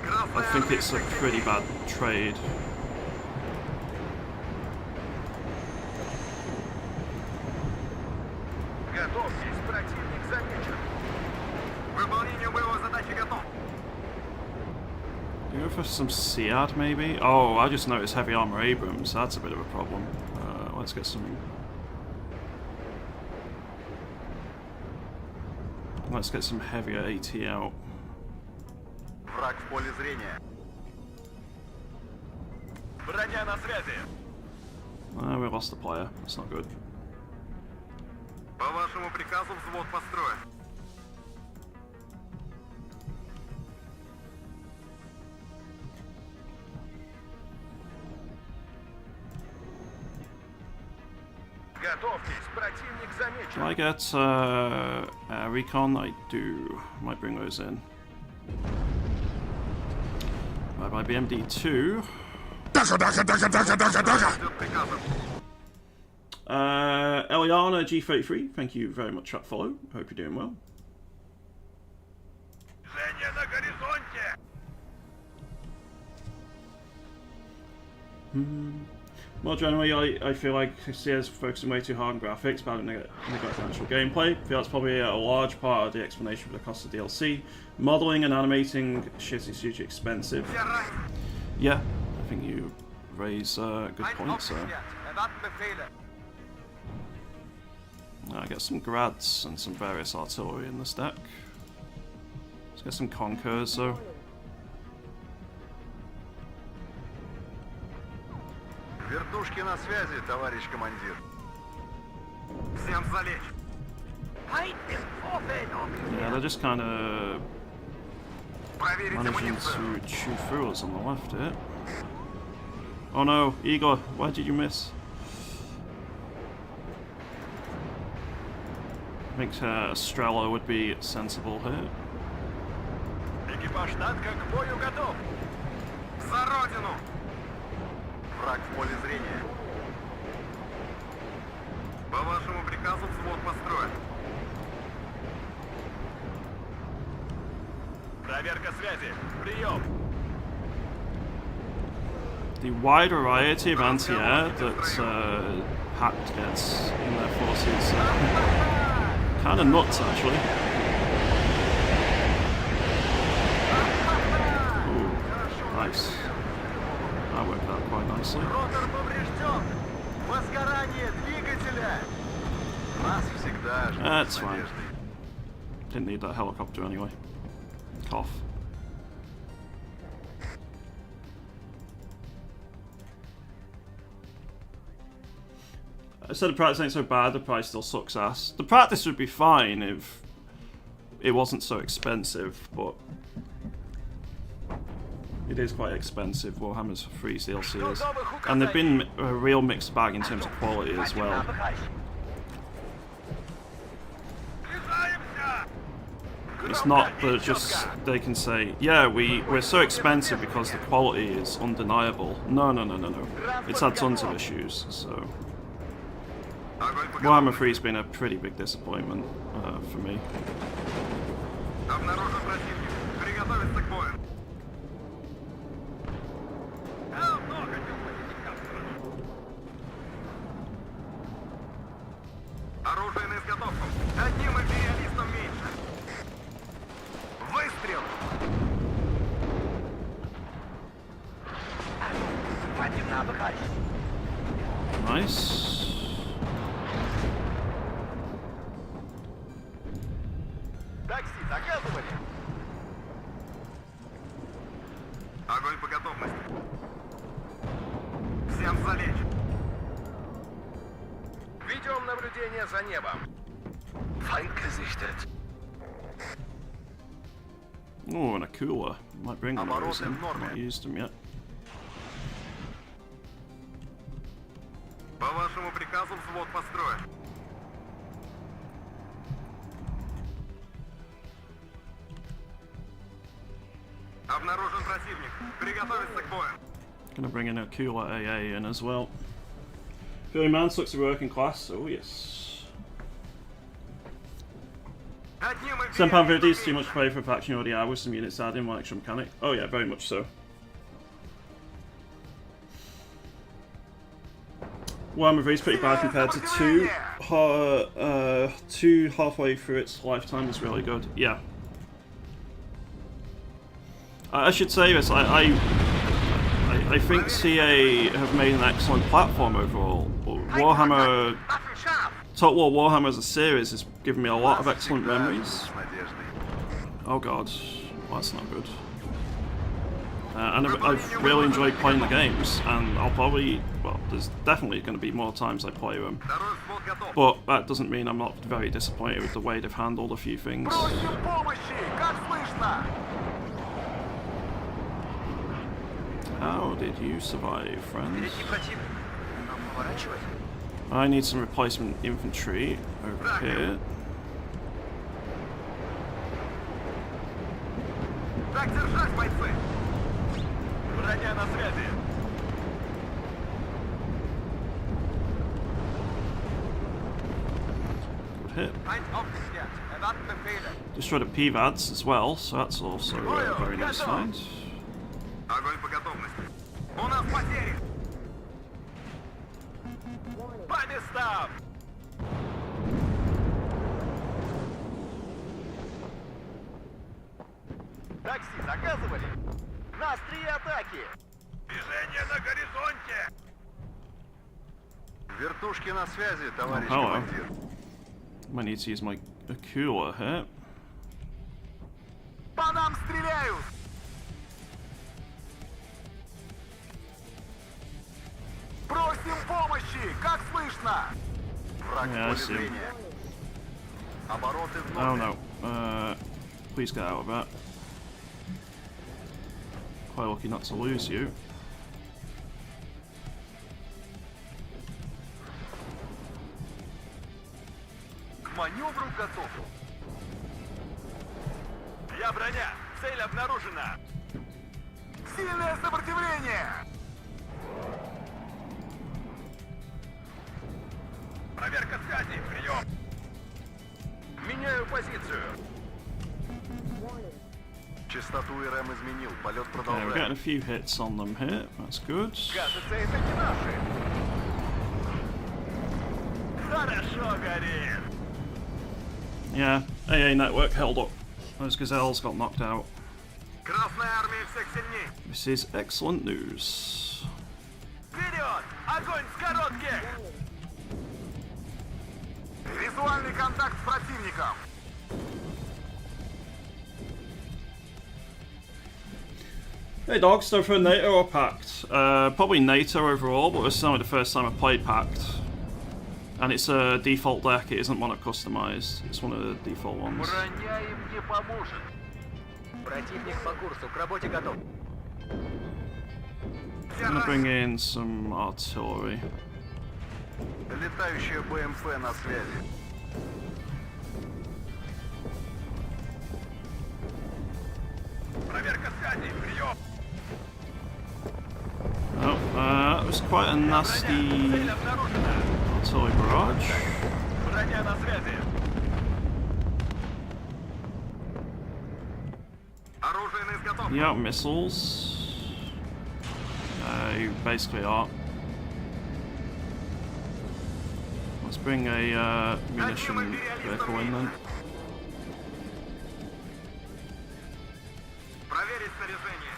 I think it's a pretty bad trade. Готовьтесь, противник замечен. Выполнение боевой задачи готов. Go for some SEAD maybe? Oh, I just noticed heavy armor Abrams. That's a bit of a problem. Let's get some. Let's get some heavier AT out. Враг в поле зрения. Броня на связи. We lost the player. That's not good. По вашему приказу взвод построен. Готовьтесь, противник замечен. Do I get recon? I do. Might bring those in. Bye bye BMD2. Eliana G33, thank you very much for that follow. Hope you're doing well. Движение на горизонте. More generally, I feel like CS focusing way too hard on graphics, but I don't neglect the actual gameplay. I feel that's probably a large part of the explanation for the cost of DLC. Modelling and animating shit is hugely expensive. Yeah, I think you raise good points there. I get some grads and some various artillery in this deck. Let's get some Conquerors though. Вертушки на связи, товарищ командир. Всем залечь. Yeah, they're just kind of Проверить managing амуницию. to chew through us on the left here. Oh no, Igor, why did you miss? I think Strela would be sensible here. Экипаж танка к бою готов. За родину. Враг в поле зрения. По вашему приказу взвод построен. Проверка связи. Прием. The wide variety of anti-air that Pact gets in their forces Kind of nuts, actually. Ooh, nice. That worked out quite nicely. Ротор поврежден. Возгорание двигателя. Нас всегда ждут That's с fine. надеждой. Didn't need that helicopter anyway. Cough. I said the practice ain't so bad, the price still sucks ass. The practice would be fine if it wasn't so expensive, but it is quite expensive. Warhammer's for free DLCs. And they've been a real mixed bag in terms of quality as well. It's not that just they can say, yeah, we're so expensive because the quality is undeniable. No. It's had tons of issues, so... Warhammer 3's been a pretty big disappointment for me. Обнаружен противник. Приготовиться к бою. Оружие на изготовку. Одним империалистом меньше. Выстрел! Nice. Такси заказывали? Огонь по готовности. Всем залечь. Ведем наблюдение за небом. Feind gesichtet. Oh, and a cooler. Might bring one of those in. Not used them yet. По вашему приказу взвод построен. Обнаружен противник. Приготовиться к бою. Gonna bring in a cooler AA in as well. Philly Man looks a working class. Oh yes. £10.50 is too much to pay for a faction ODI with some units added in one extra mechanic. Oh yeah, very much so. Warhammer 3 is pretty bad compared to 2. 2 halfway through its lifetime is really good. Yeah. I should say this, I think CA have made an excellent platform overall. Warhammer, Total War Warhammer as a series has given me a lot of excellent memories. Oh god, well, that's not good. And I've really enjoyed playing the games, and I'll probably, well, there's definitely going to be more times I play them. But that doesn't mean I'm not very disappointed with the way they've handled a few things. How did you survive, friends? I need some replacement infantry over here. Так держать, бойцы! Броня на связи! Good hit. Destroyed a PVADs as well, so that's also a very nice find. Огонь по готовности. У нас потери! По местам! Такси заказывали? На острие атаки! Движение на горизонте! Вертушки на связи, товарищ командир. Might need to use my cooler here. По нам стреляют! Просим помощи! Как слышно? Враг в поле зрения. Обороты в Oh норме. no. Please get out of that. Quite lucky not to lose you. К маневру готов. Я броня. Цель обнаружена. Сильное сопротивление. Проверка связи. Прием. Меняю позицию. Частоту РМ изменил. Полет Okay, we're продолжается. getting a few hits on them here. That's good. Кажется, это не наши. Хорошо горит. Yeah, AA network held up. Those gazelles got knocked out. Красная армия всех сильней. This is excellent news. Вперед! Огонь с коротких! Визуальный контакт с противником. Hey dogs, so for NATO or Pact? Probably NATO overall, but this is only the first time I played Pact. And it's a default deck, it isn't one I've customised. It's one of the default ones. Броня им не поможет. Противник по курсу, к работе готов. I'm gonna bring in some artillery. Летающая БМП на связи. Проверка связи, прием! Oh, that was quite a nasty artillery barrage. Броня на связи. Оружие на изготовку. You out missiles? You basically are. Let's bring a munition vehicle in then. Проверить снаряжение.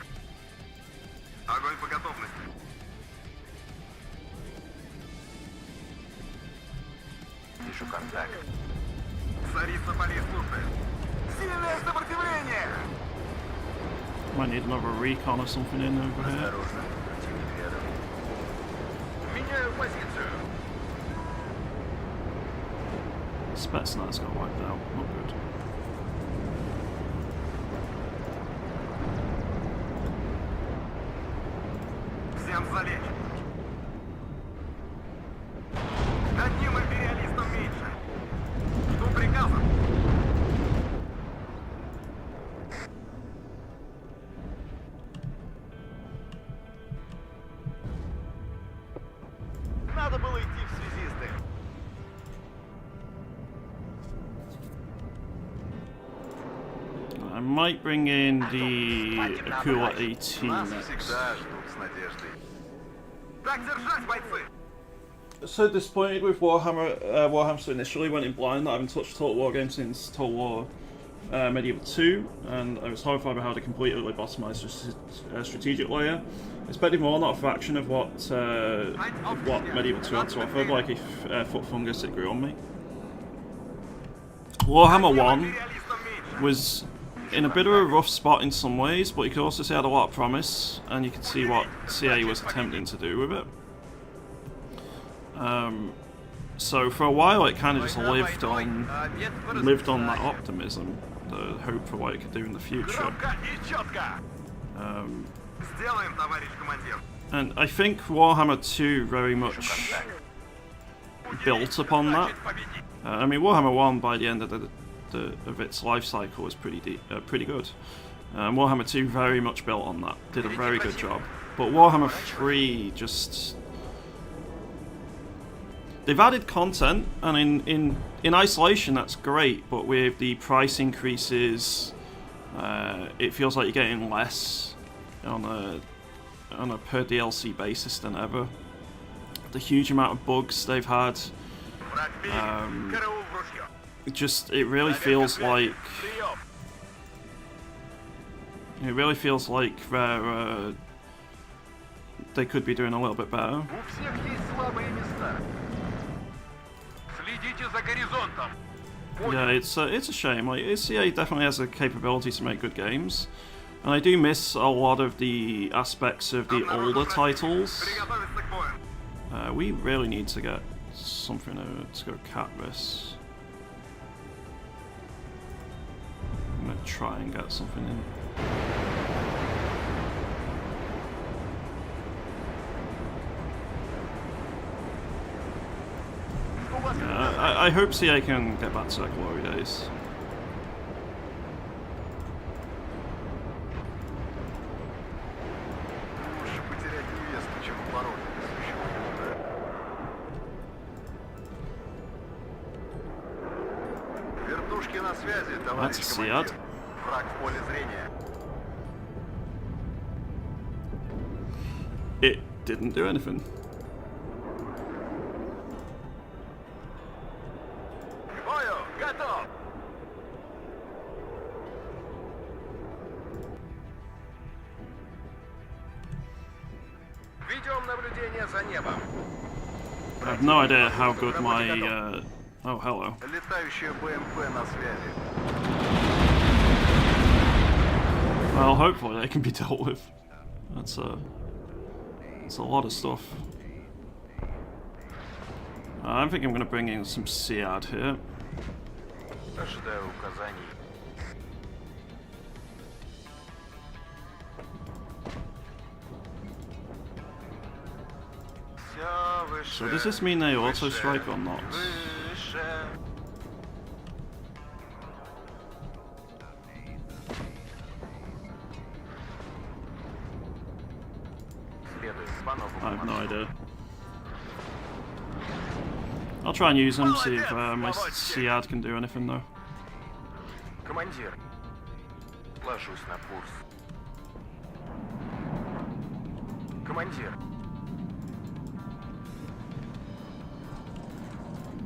Огонь по готовности. Вижу контакт. Царица полей слушает. Сильное сопротивление! Might need another recon or something in over here. Осторожно, противник рядом. Меняю позицию. Spetsnaz got wiped out. Not good. Всем залечь. Одним империалистом меньше. Жду приказов. Надо было идти в связисты. I might bring in the Akula 18 Нас next. всегда ждут с надеждой. Так держать, бойцы! So disappointed with Warhammer. So initially went in blind. I haven't touched Total War game since Total War Medieval 2, and I was horrified by how they completely bottomized the strategic layer. Expected more, not a fraction of what Medieval 2 had to offer, like a foot fungus it grew on me. Warhammer 1 was in a bit of a rough spot in some ways, but you could also see it had a lot of promise, and you could see what CA was attempting to do with it. So for a while it kind of just lived on that optimism, the hope for what it could do in the future. Громко и четко! Сделаем, товарищ командир. And I think Warhammer 2 very much built upon that. I mean, Warhammer 1 by the end of its life cycle was pretty good. Warhammer 2 very much built on that, did a very good job. But Warhammer 3 just... They've added content, and in isolation that's great, but with the price increases, it feels like you're getting less on a per DLC basis than ever. The huge amount of bugs they've had, it really feels like they could be doing a little bit better. У всех есть слабые места. Следите за горизонтом. Yeah, it's a shame. Like, CA definitely has the capability to make good games, and I do miss a lot of the aspects of the older titles. Приготовиться к бою. We really need to get something to go cat this. I'm gonna try and get something in. Yeah, I hope CA can get back to their glory days. Лучше потерять невесту, чем оборот несущего юга. Вертушки на связи, товарищ That's командир. sad. Враг в поле зрения. It didn't do anything. К бою! Готов! за небом. I have no idea how good my... Oh, hello. Летающая БМП на связи. Well, hopefully they can be dealt with. That's a lot of stuff. I think I'm going to bring in some SEAD here. Ожидаю указаний. So does this mean they auto strike or not? I have no idea. I'll try and use them, see if my SEAD can do anything though. Командир, ложусь на курс. Командир.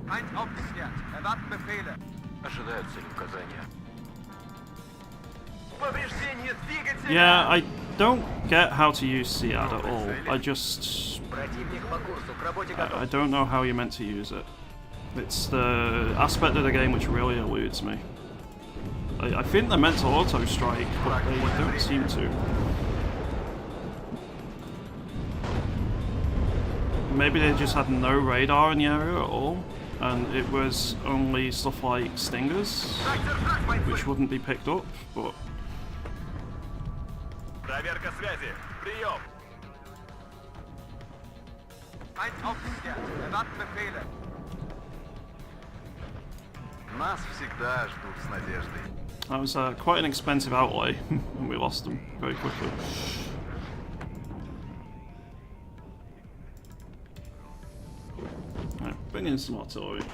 Feind aufgeklärt. Erwarten Befehle. Ожидаю целеуказания. Повреждение двигателя! Yeah, I don't get how to use SEAD at all. I just... Противник по курсу. К работе готов. I don't know how you're meant to use it. It's the aspect of the game which really eludes me. I think they're meant to auto-strike, but they don't seem to. Maybe they just had no radar in the area at all, and it was only stuff like stingers, which wouldn't be picked up, but... Проверка связи. Прием. Feind aufgeklärt. Erwarten Befehle. Нас всегда ждут с надеждой. That was quite an expensive outlay, and we lost them very quickly. Right, bring in some artillery. I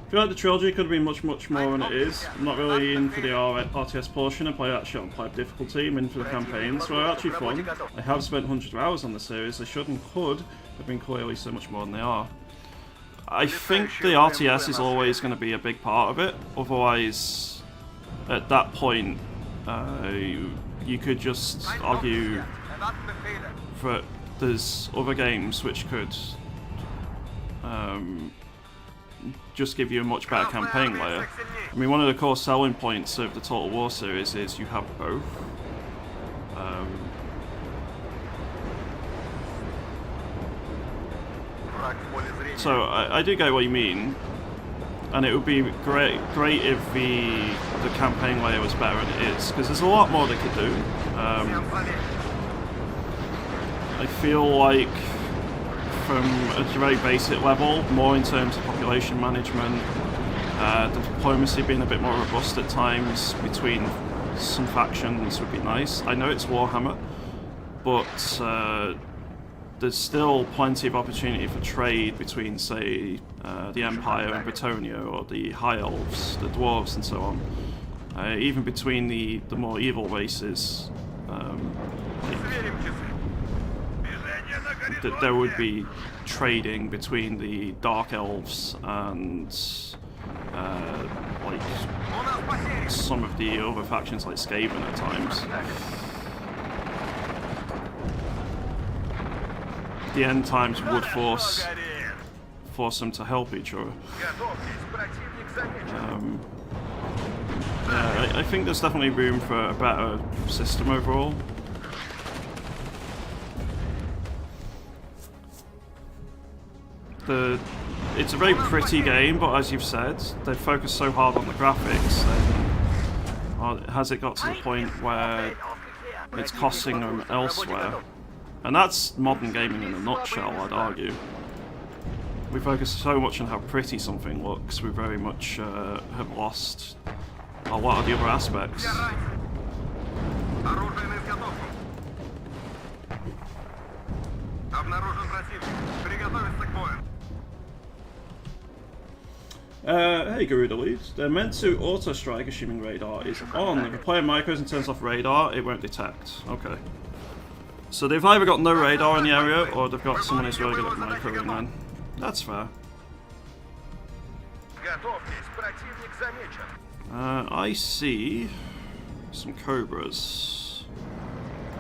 feel like the trilogy could have been much more than it is. I'm not really in for the RTS portion. I play actually on 5 difficulty. I'm in for the campaigns, so they're actually fun. I have spent hundreds of hours on the series. They should and could have been clearly so much more than they are. I think the RTS is always going to be a big part of it. Otherwise, at that point, you could just argue that there's other games which could just give you a much better campaign layer. I mean, one of the core selling points of the Total War series is you have both. So I do get what you mean, and it would be great if the campaign layer was better than it is, because there's a lot more they could do. I feel like from a very basic level, more in terms of population management, the diplomacy being a bit more robust at times between some factions would be nice. I know it's Warhammer, but there's still plenty of opportunity for trade between, say, the Empire and Bretonnia, or the High Elves, the Dwarves, and so on. Even between the more evil races, there would be trading between the Dark Elves and like some of the other factions, like Skaven at times. The end times would force them to help each other. Yeah, I think there's definitely room for a better system overall. It's a very pretty game, but as you've said, they focus so hard on the graphics, and has it got to the point where it's costing them elsewhere? And that's modern gaming in a nutshell, I'd argue. We focus so much on how pretty something looks, we very much have lost a lot of the other aspects. Hey Garuda Leads. They're meant to auto-strike assuming radar is on. If a player micros and turns off radar, it won't detect. Okay. So they've either got no radar in the area, or they've got someone who's really good at microing then. That's fair. I see some Cobras.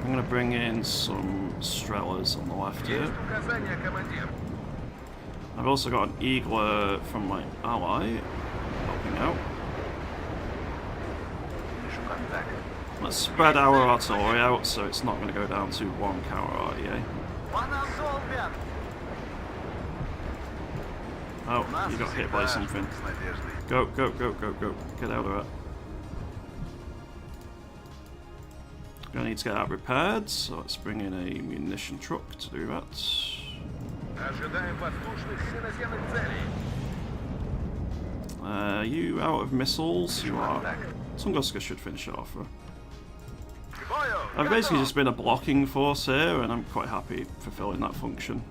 I'm going to bring in some Strellas on the left here. Есть указания, командир. I've also got an Eagler from my ally helping out. Вижу контакт. Let's spread our artillery out so it's not going to go down to one counter RDA. Oh, you got hit by something. С надеждой. Go, go, go, go, go. Get out of it. Gonna need to get that repaired, so let's bring in a munition truck to do that. Ожидаем воздушных и наземных целей. You out of missiles? You are. Tunguska should finish it off. К бою! I've basically just been a blocking force here, and I'm quite happy fulfilling that function.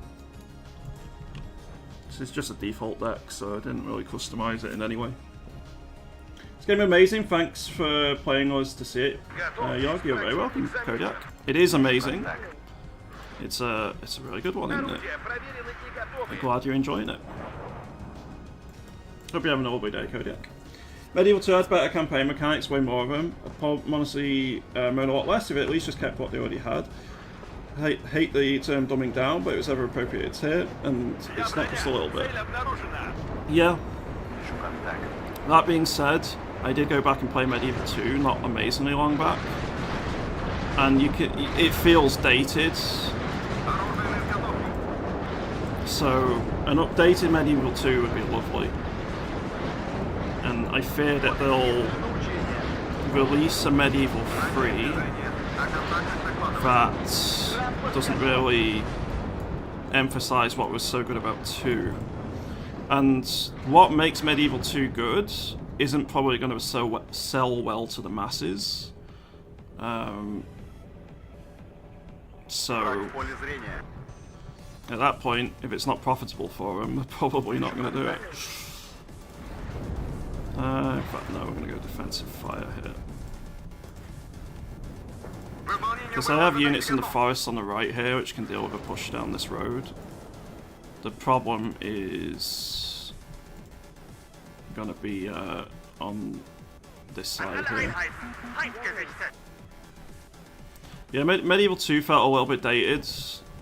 This is just a default deck, so I didn't really customize it in any way. It's going to be amazing. Thanks for playing us to see it. Yorg, you're very welcome. Kodiak. It is amazing. It's a really good one, isn't it? Орудия проверены и готовы. I'm glad you're enjoying it. Hope you're having a lovely day, Kodiak. Medieval 2 had better campaign mechanics, way more of them. I'd honestly moan a lot less if it at least just kept what they already had. I hate the term dumbing down, but it was ever appropriate it's here, and it's not just a little bit. Цель обнаружена. Yeah, Вижу контакт. that being said, I did go back and play Medieval 2 not amazingly long back. And it feels dated. Оружие на изготовку. So, an updated Medieval 2 would be lovely. And I fear that they'll release a Medieval 3 that doesn't really emphasize what was so good about 2. And what makes Medieval 2 good isn't probably going to sell well to the masses. So, В поле зрения. at that point, if it's not profitable for them, they're probably not going to do it. In fact, no, we're going to go defensive fire here. Выполнение Because I have боевого units in the задания. forest on the right here, which can deal with a push down this road. The problem is going to be on this side here. Yeah, Medieval 2 felt a little bit dated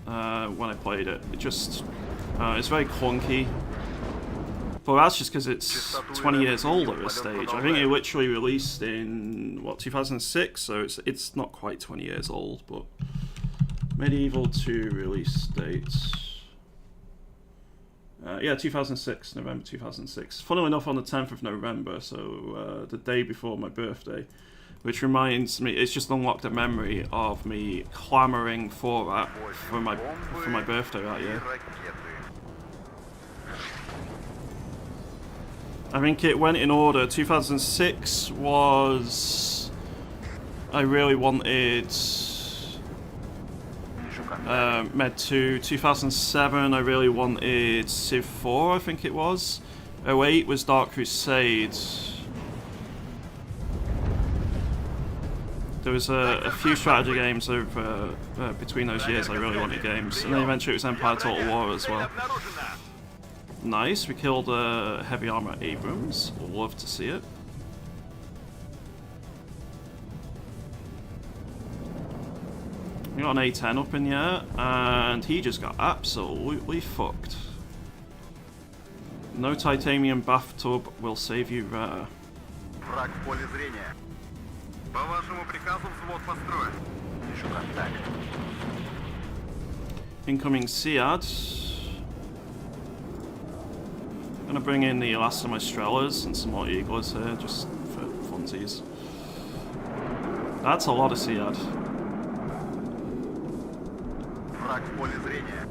when I played it. It just, it's very clunky. But that's just because it's 20 years old at this stage. I think it literally released in, what, 2006? So it's not quite 20 years old, but Medieval 2 release date. Yeah, 2006, November 2006. Funnily enough, on the 10th of November, so the day before my birthday. Which reminds me, it's just unlocked a memory of me clamouring for that for my birthday that year. I think it went in order. 2006 was... I really wanted Med 2. 2007 I really wanted Civ 4, I think it was. 08 was Dark Crusade. There was a few strategy games over between those years I really wanted games. And then eventually it was Empire Total War as well. Nice, we killed Heavy Armor Abrams. Love to see it. We got an A10 up in here, and he just got absolutely fucked. No titanium bathtub will save you there. Враг в поле зрения. По вашему приказу взвод построен. Вижу контакт. Incoming Sead. Gonna bring in the last of my Strellas and some more Eaglers here, just for funsies. That's a lot of Sead. Враг в поле зрения.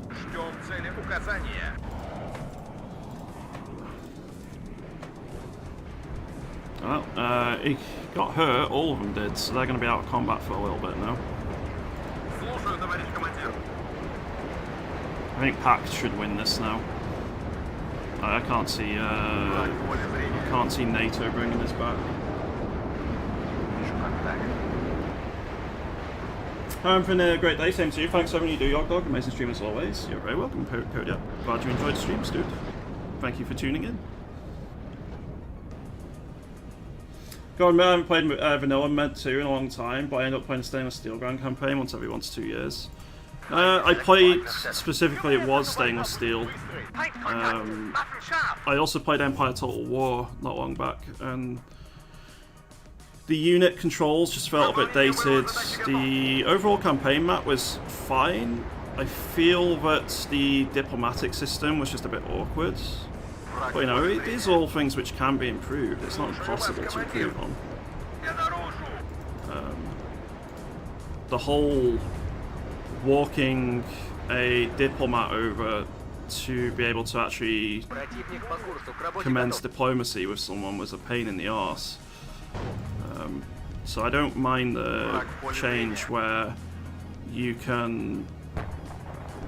Ждем цели указания. Well, he got hurt, all of them did, so they're going to be out of combat for a little bit now. Слушаю, товарищ командир. I think Pact should win this now. I can't see Враг в поле зрения. can't see NATO bringing this back. Вижу контакт. Hi, I'm having a great day, same to you. Thanks for having you do, York Dog. Amazing stream as always. You're very welcome, Kodiak. Glad you enjoyed the streams, dude. Thank you for tuning in. God, man, I haven't played Vanilla Med 2 in a long time, but I end up playing the Stainless Steel Ground campaign once every 1 to 2 years. I played, specifically it was Stainless Steel. I also played Empire Total War not long back, and the unit controls just felt a bit dated. The overall campaign map was fine. I feel that the diplomatic system was just a bit awkward. But you know, these are all things which can be improved. It's not impossible to improve on. The whole walking a diplomat over to be able to actually commence diplomacy with someone was a pain in the arse. So I don't mind the change where you can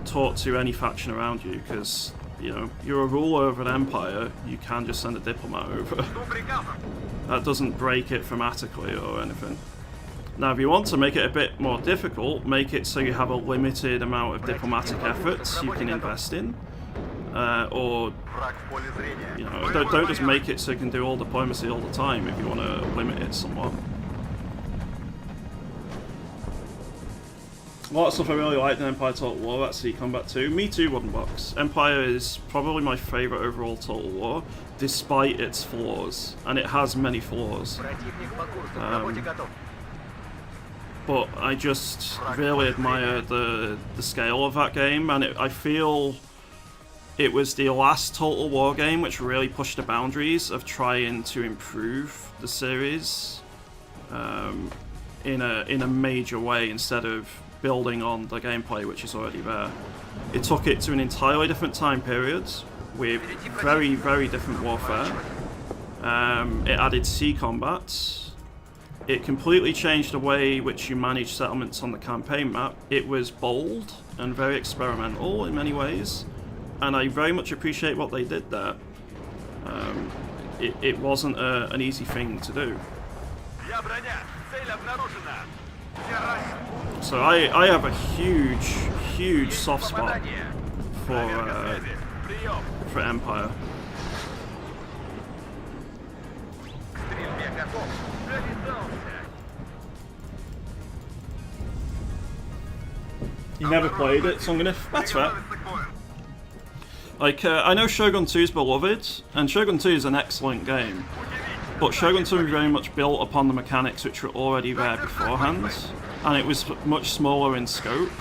talk to any faction around you, because you know, you're a ruler of an empire, you can just send a diplomat over. That doesn't break it thematically or anything. Now if you want to make it a bit more difficult, make it so you have a limited amount of diplomatic efforts you can invest in. Or, you know, don't just make it so you can do all diplomacy all the time if you want to limit it somewhat. A lot of stuff I really liked in Empire Total War, that's Sea Combat 2. Me too, Wooden Box. Empire is probably my favourite overall Total War, despite its flaws. And it has many flaws. But I just really admire the scale of that game, and I feel it was the last Total War game which really pushed the boundaries of trying to improve the series in a major way, instead of building on the gameplay which is already there. It took it to an entirely different time period with very, very different warfare. It added sea combat. It completely changed the way which you manage settlements on the campaign map. It was bold and very experimental in many ways, and I very much appreciate what they did there. It wasn't an easy thing to do. So I have a huge soft spot for Empire. You never played it, so I'm gonna. That's fair. Like, I know Shogun 2 is beloved, and Shogun 2 is an excellent game, but Shogun 2 is very much built upon the mechanics which were already there beforehand, and it was much smaller in scope.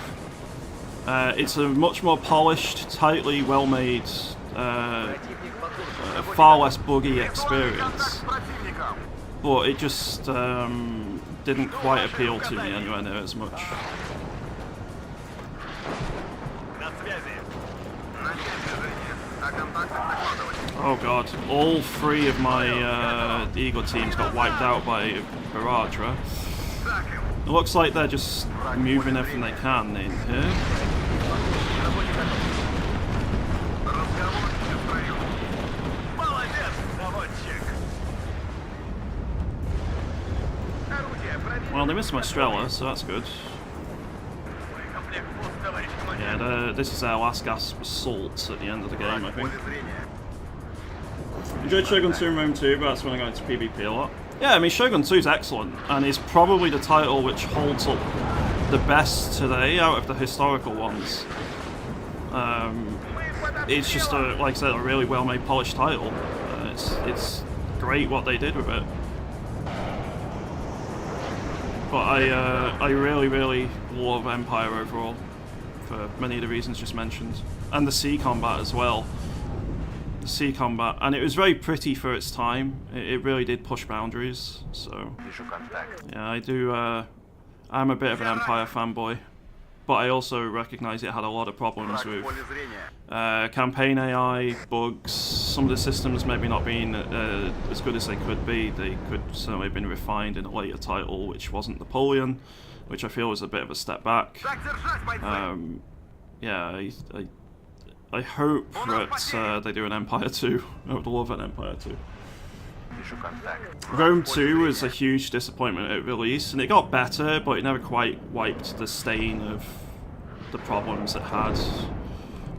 It's a much more polished, tightly well-made, far less buggy experience, but it just didn't quite appeal to me anywhere near as much. Oh god, all 3 of my Eagle teams got wiped out by Baradra. It looks like they're just moving everything they can in here. Well, they missed my Strela, so that's good. Yeah, this is our last gasp assault at the end of the game, I think. Enjoyed Shogun 2 and Rome 2, but that's when I got into PvP a lot. Yeah, I mean, Shogun 2 is excellent, and is probably the title which holds up the best today out of the historical ones. It's just, like I said, a really well-made, polished title. It's great what they did with it. But I really love Empire overall, for many of the reasons just mentioned. And the sea combat as well. The sea combat. And it was very pretty for its time. It really did push boundaries, so... Yeah, I do... I'm a bit of an Empire fanboy. But I also recognise it had a lot of problems with campaign AI, bugs, some of the systems maybe not being as good as they could be. They could certainly have been refined in a later title, which wasn't Napoleon, which I feel was a bit of a step back. Yeah, I hope that they do an Empire 2. I would love an Empire 2. Rome 2 was a huge disappointment at release, and it got better, but it never quite wiped the stain of the problems it had,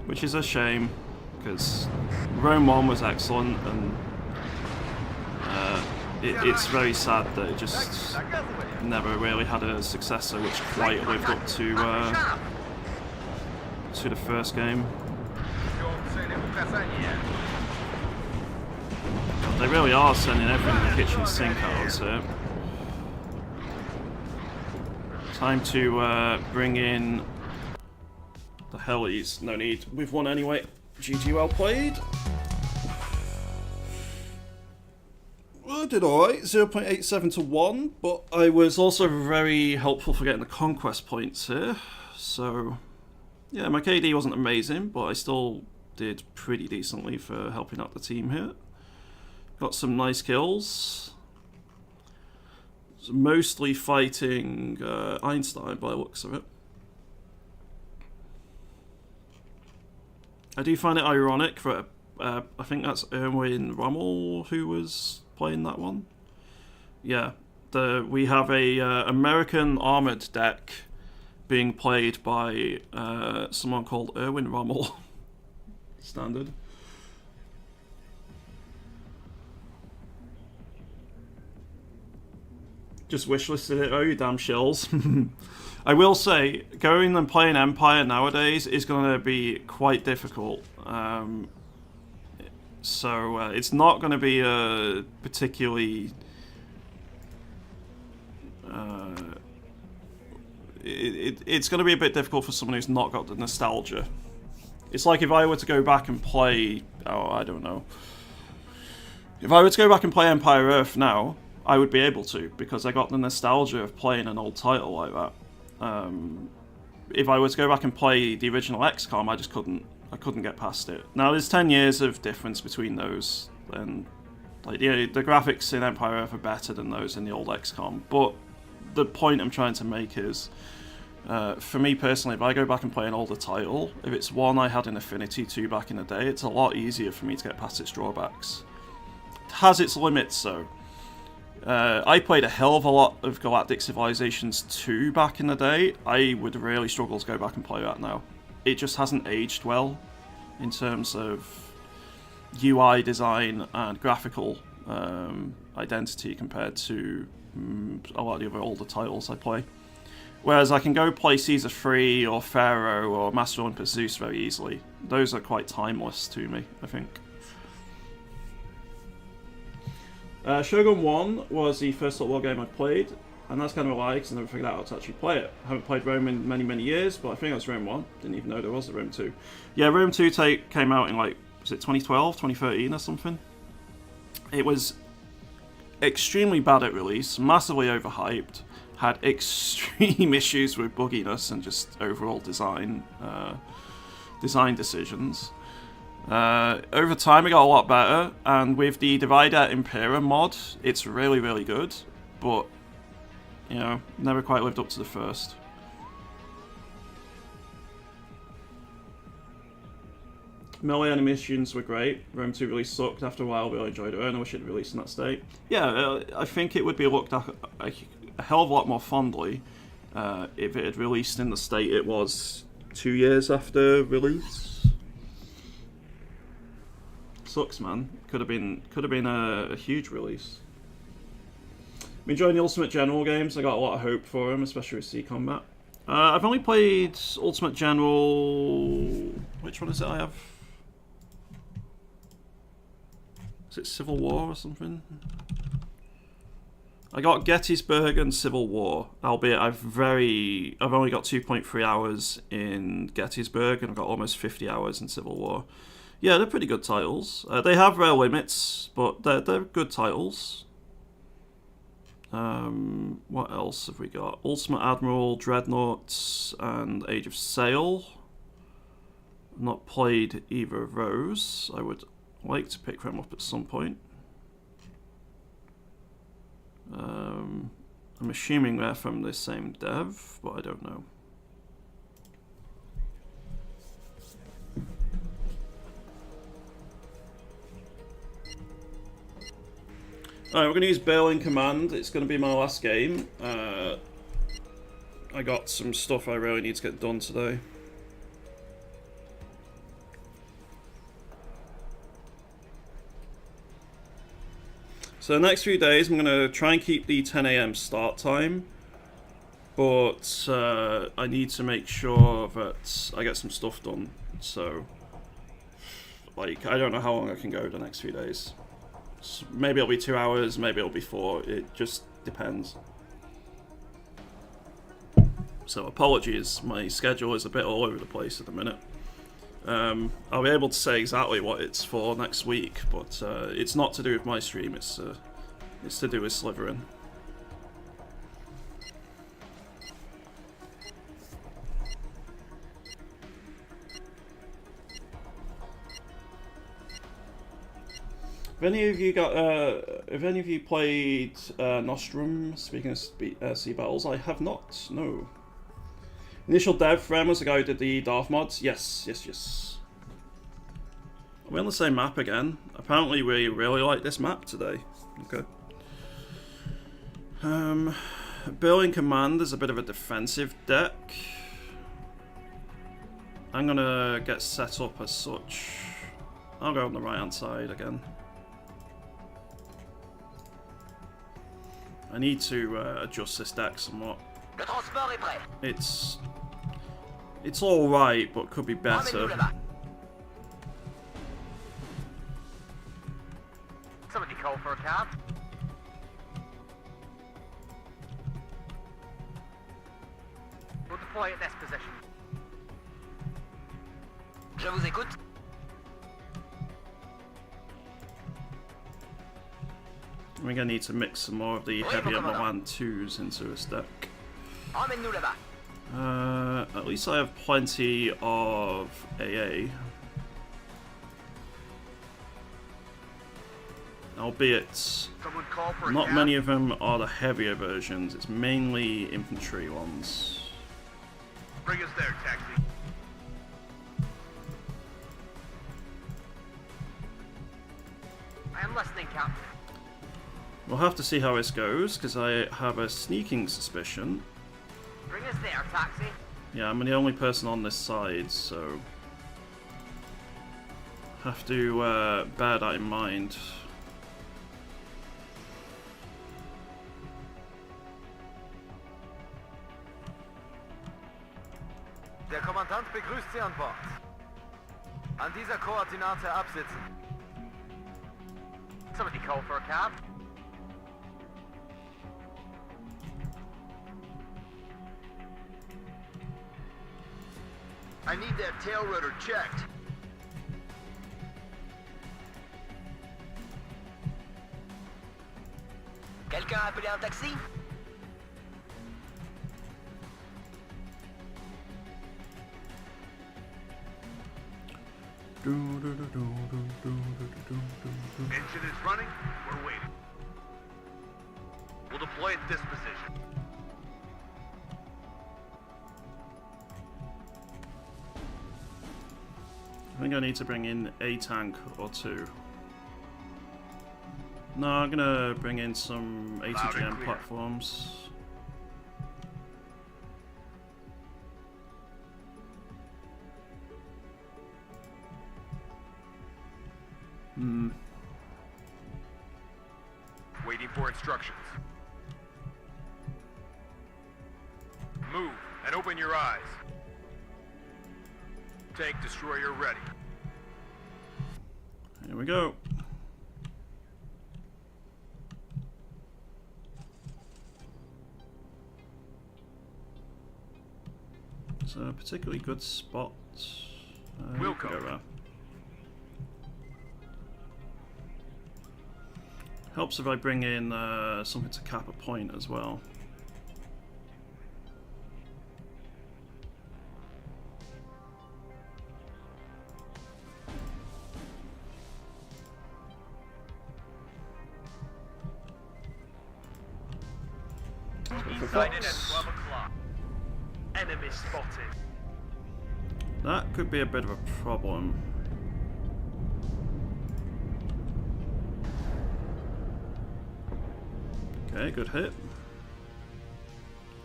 which is a shame, because Rome 1 was excellent, and it's very sad that it just never really had a successor which quite lived up to the first game. They really are sending everything in the kitchen sink out here. Time to bring in the helis. No need. We've won anyway. GG, well played. Well, I did alright. 0.87 to 1, but I was also very helpful for getting the conquest points here. So, yeah, my KD wasn't amazing, but I still did pretty decently for helping out the team here. Got some nice kills. Mostly fighting Einstein by the looks of it. I do find it ironic that I think that's Erwin Rommel who was playing that one. Yeah, we have a American armored deck being played by someone called Erwin Rommel. Standard. Just wishlisted it. Oh, you damn shills. I will say, going and playing Empire nowadays is going to be quite difficult. So it's not going to be a particularly... it's going to be a bit difficult for someone who's not got the nostalgia. It's like if I were to go back and play... Oh, I don't know. If I were to go back and play Empire Earth now, I would be able to, because I got the nostalgia of playing an old title like that. If I were to go back and play the original XCOM, I just couldn't. I couldn't get past it. Now there's 10 years of difference between those, and like the graphics in Empire Earth are better than those in the old XCOM. But the point I'm trying to make is, for me personally, if I go back and play an older title, if it's one I had an affinity to back in the day, it's a lot easier for me to get past its drawbacks. It has its limits though. I played a hell of a lot of Galactic Civilizations 2 back in the day. I would really struggle to go back and play that now. It just hasn't aged well in terms of UI design and graphical identity compared to a lot of the other older titles I play. Whereas I can go play Caesar 3 or Pharaoh or Master Olympus Zeus very easily. Those are quite timeless to me, I think. Shogun 1 was the first Total War game I played, and that's kind of a lie because I never figured out how to actually play it. I haven't played Rome in many, many years, but I think that's Rome 1. Didn't even know there was a Rome 2. Yeah, Rome 2 came out in like, was it 2012, 2013 or something? It was extremely bad at release, massively overhyped, had extreme issues with bugginess and just overall design decisions. Over time it got a lot better, and with the Divide et Impera mod, it's really, really good, but, you know, never quite lived up to the first. Melee animations were great. Rome 2 really sucked. After a while, we all enjoyed it, and I wish it had released in that state. Yeah, I think it would be looked at a hell of a lot more fondly if it had released in the state it was 2 years after release. Sucks, man. Could have been a huge release. I'm enjoying the Ultimate General games. I got a lot of hope for them, especially with Sea Combat. I've only played Ultimate General. Which one is it I have? Is it Civil War or something? I got Gettysburg and Civil War, albeit I've only got 2.3 hours in Gettysburg and I've got almost 50 hours in Civil War. Yeah, they're pretty good titles. They have rare limits, but they're good titles. What else have we got? Ultimate Admiral, Dreadnoughts, and Age of Sail. I've not played either of those. I would like to pick them up at some point. I'm assuming they're from the same dev, but I don't know. Alright, we're going to use Berlin Command. It's going to be my last game. I got some stuff I really need to get done today. So the next few days I'm going to try and keep the 10 AM start time, but I need to make sure that I get some stuff done. So, like, I don't know how long I can go the next few days. So maybe it'll be 2 hours, maybe it'll be 4, it just depends. So apologies, my schedule is a bit all over the place at the minute. I'll be able to say exactly what it's for next week, but it's not to do with my stream, it's to do with Slytherin. Have any of you played Nostrum? Speaking of sea battles, I have not. No. Initial dev friend was the guy who did the Darth mods. Yes. Are we on the same map again? Apparently, we really like this map today. Okay. Berlin Command is a bit of a defensive deck. I'm gonna get set up as such. I'll go on the right hand side again. I need to adjust this deck somewhat. It's all right, but could be better. Somebody call for a cab. We'll deploy at this position. Je vous écoute. We're gonna need to mix some more of the heavier Milan 2s into this deck. At least I have plenty of AA. Albeit, not many of them are the heavier versions, it's mainly infantry ones. Bring us there, taxi. I am listening, Captain. We'll have to see how this goes, because I have a sneaking suspicion. Bring us there, taxi. Yeah, I'm the only person on this side, so have to bear that in mind. Der Kommandant begrüßt Sie an Bord. An dieser Koordinate absitzen. Somebody call for a cab. I need that tail rotor checked. Quelqu'un a appelé un taxi? Engine is running. We're waiting. We'll deploy at this position. I think I need to bring in a tank or two. No, I'm gonna bring in some ATGM platforms. Waiting for instructions. Move and open your eyes. Tank destroyer ready. Here we go. It's a particularly good spot. We'll go cover. there. Helps if I bring in something to cap a point as well. Sighted at 12 o'clock. Enemy spotted. That could be a bit of a problem. Okay, good hit.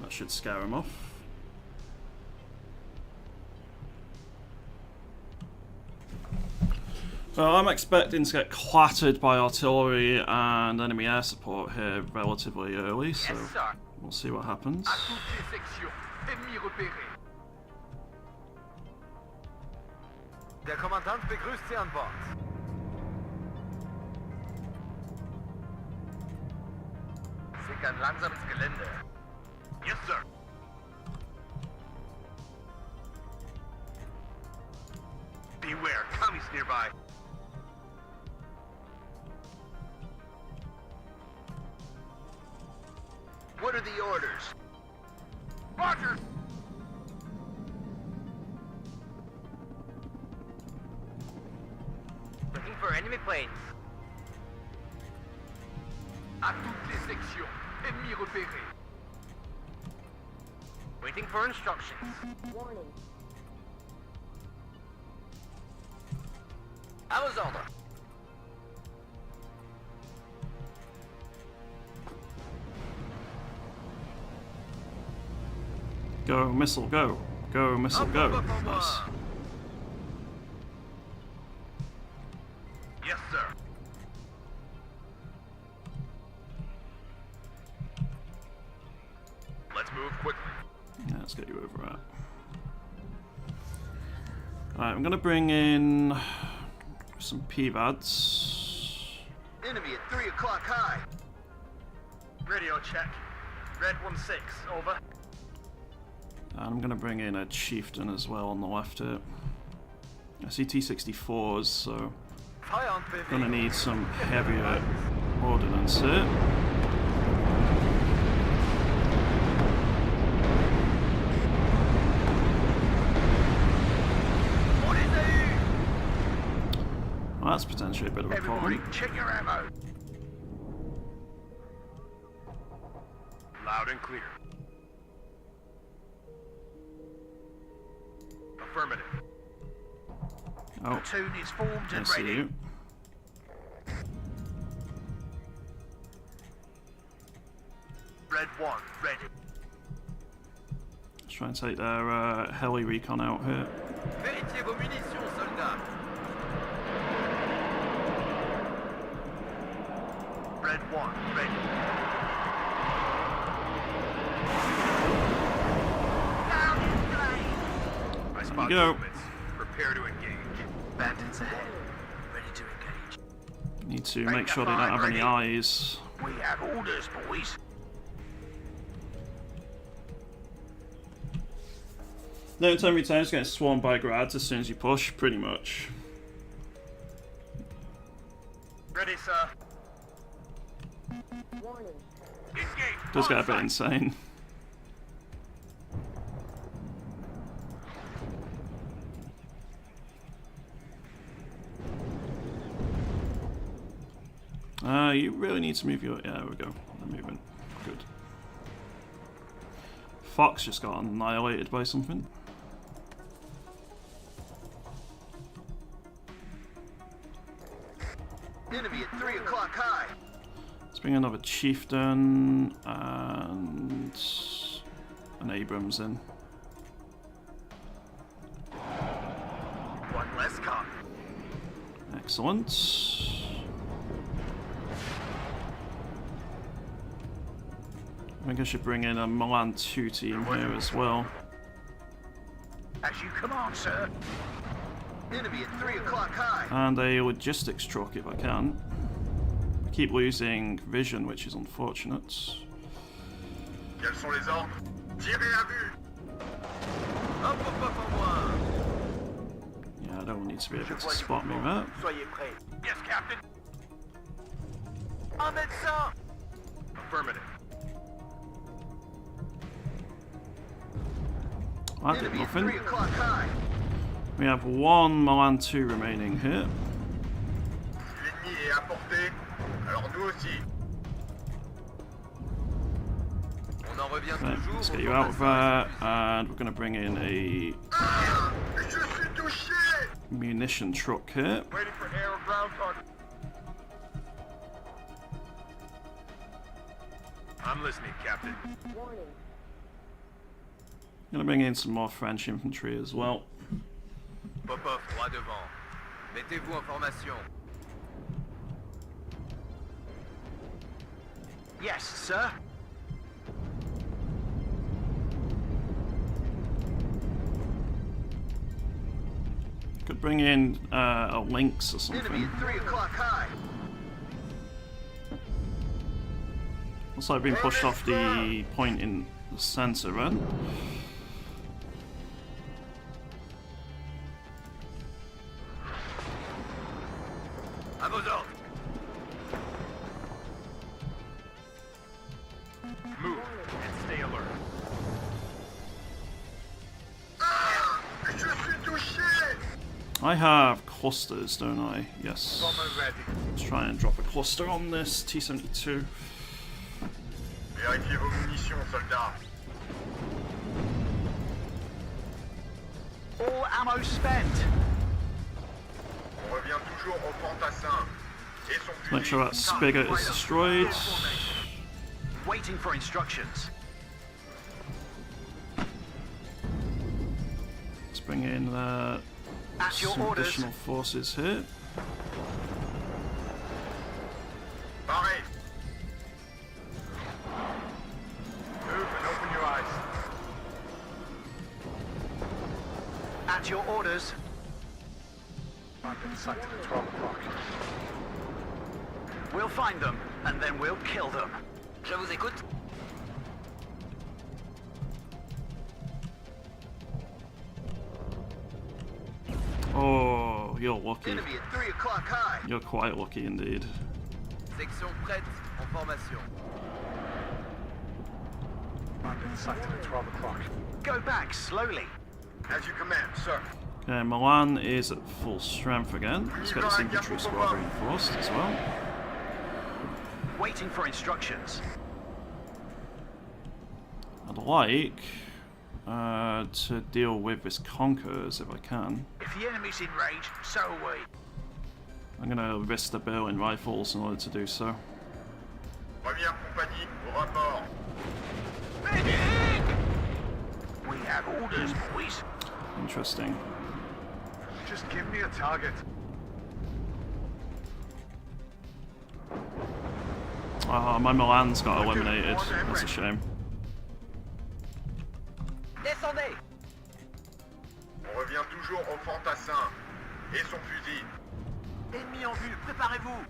That should scare him off. Well, I'm expecting to get clattered by artillery and enemy air support here relatively early, so Yes, sir. we'll see what happens. À toutes les sections. Ennemi repéré. Der Kommandant begrüßt Sie an Bord. Sickern langsam ins Gelände. Yes, sir. Beware, commies nearby. What are the orders? Roger! Looking for enemy planes. À toutes les sections. Ennemi repéré. Waiting for instructions. Warning. À vos ordres. Go, missile, go. Go, missile, go. Nice. Yes, sir. Let's move quickly. Yeah, let's get you over that. Alright, I'm gonna bring in some PVADs. Enemy at 3 o'clock high. Radio check. Red 1-6, over. And I'm gonna bring in a chieftain as well on the left here. I see T-64s, so Feierabendbewegung. gonna need some heavier ordnance here. What is it? Well, that's potentially a bit of a Everybody, problem. check your ammo. Loud and clear. Affirmative. Oh, Platoon is formed I and see ready. you. Red 1, ready. Let's try and take their heli recon out here. Vérifiez vos munitions, soldats. Red 1, ready. I spot go. movements. Prepare to engage. Bandits ahead. Ready to engage. Need to make sure they don't have any eyes. We have orders, boys. No, time returns getting swarmed by grads as soon as you push, pretty much. Ready, sir. Warning. Engage. Does get a bit On site. insane. You really need to move your... Yeah, there we go. They're moving. Good. Fox just got annihilated by something. Enemy at 3 o'clock high. Let's bring another chieftain and an Abrams in. One less cop. Excellent. I think I should bring in a Milan 2 team here as well. As you command, sir. Enemy at 3 o'clock high. And a logistics truck if I can. I keep losing vision, which is unfortunate. Quels sont les ordres? Tirez à vue. Hop, hop, hop, en moi. Yeah, I don't need to be able to spot me there. Soyez prêts. Yes, Captain. Un médecin. Affirmative. That did Enemy at 3 nothing. o'clock high. We have one Milan 2 remaining here. L'ennemi est à portée. Alors nous aussi. On en revient Right, toujours let's au get you out of format there, and we're going to bring in a Ah! Je suis touché. munition truck here. Waiting for air or ground target. I'm listening, Captain. Warning. Going to bring in some more French infantry as well. Popov, droit devant. Mettez-vous en formation. Yes, sir. Could bring in a Lynx or Enemy something. at 3 o'clock high. Looks like being pushed off the point in the center, right? À vos ordres. Move and stay alert. Je suis touché. I have clusters, don't I? Yes. Bomber ready. Let's try and drop a cluster on this T-72. Vérifiez vos munitions, soldats. All ammo spent. On revient toujours au fantassin. Et son Make sure that spigot is destroyed. Waiting for instructions. Let's bring in At your some orders. additional forces here. Pareil. Move and open your eyes. At your orders. I've been sighted at 12 o'clock. We'll find them, and then we'll kill them. Je vous écoute. Oh, you're lucky. Enemy at 3 o'clock high. You're quite lucky indeed. Section prête, en formation. I've been sighted at 12 o'clock. Go back slowly. As you command, sir. Okay, Milan is at full strength again. Let's get this infantry squad reinforced as well. Waiting for instructions. I'd like to deal with this Conquerors if I can. If the enemy's in range, so are we. I'm gonna risk the Berlin rifles in order to do so. Première compagnie, au rapport. We have orders, boys. Interesting. Just give me a target. My Milan's got eliminated. That's a shame. Descendez. On revient toujours au fantassin. Et son fusil. Ennemi en vue, préparez-vous.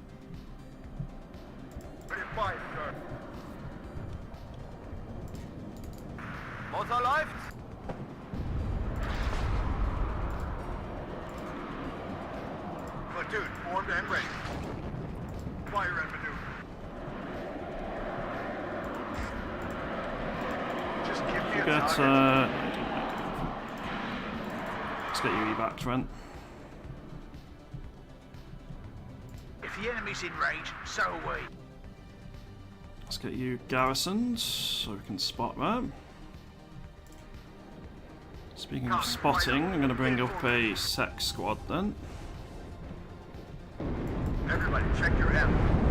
Ready to fire, sir. Motor läuft. Platoon, formed and ready. Fire and maneuver. Just give me a Get, target. let's get you back, Trent. If the enemy's in range, so are we. Let's get you garrisoned so we can spot that. Speaking of spotting, I'm going to bring up a sec squad then. Everybody, check your M.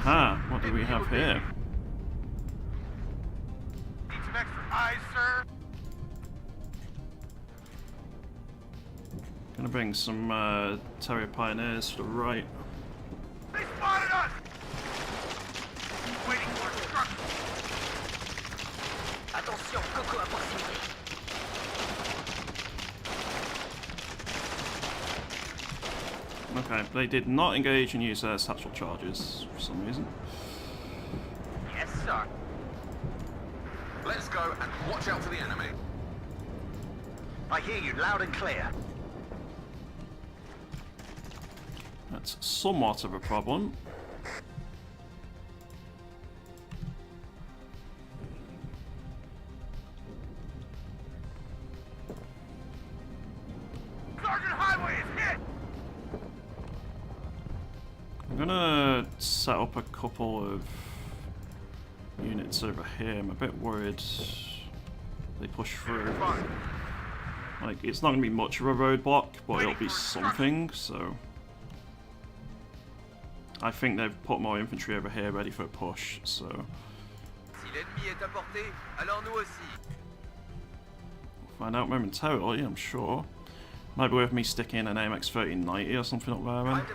Aha, what do we have here? Need some extra eyes, sir. Gonna bring some Terrier Pioneers to the right. They spotted us! Waiting for instructions. Attention, Coco à proximité. Okay, they did not engage and use their satchel charges for some reason. Yes, sir. Let's go and watch out for the enemy. I hear you loud and clear. That's somewhat of a problem. Sergeant Highway is hit! I'm gonna set up a couple of units over here. I'm a bit worried they push through. Like, it's not gonna be much of a roadblock, but it'll be something, so I think they've put more infantry over here ready for a push, so... Si l'ennemi est à portée, alors nous aussi. We'll find out momentarily, I'm sure. Might be worth me sticking an AMX 1390 or something up there, man.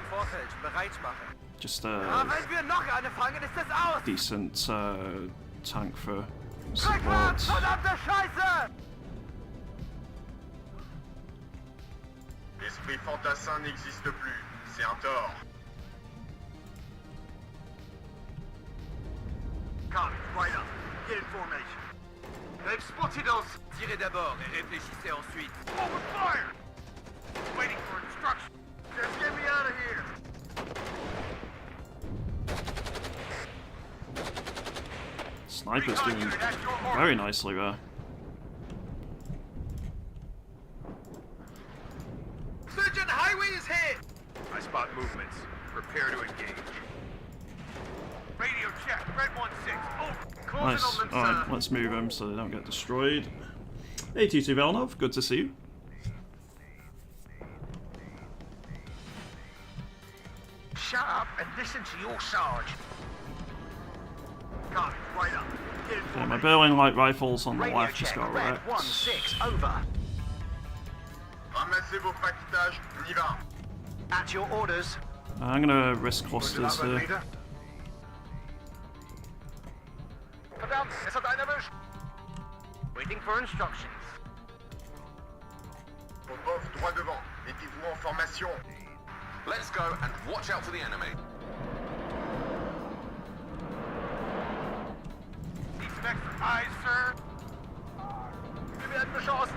Just a decent tank for support. L'esprit fantassin n'existe plus. C'est un tort. Copy, right up. Get in formation. They've spotted us. Tirez d'abord et réfléchissez ensuite. Open fire! Waiting for instructions. Just get me out of here. Sniper's doing very nicely there. Surgeon, highway is hit! I spot movements. Prepare to engage. Radio check. Red 1-6. Oh, Nice. Alright, let's move them so they don't get destroyed. Hey T2 Velnov, good to see you. Shut up and listen to your sarge. Copy, right up. Get in Okay, my formation. Berlin light rifles on the Radio left just check. got Red wrecked. 1-6, over. Ramassez vos paquetages, on y va. At your orders. I'm gonna risk clusters here. Verdammt, es hat einen erwischt. Waiting for instructions. Popov, droit devant. Mettez-vous en formation. Let's go and watch out for the enemy. Need some extra eyes, sir. Wir werden beschossen.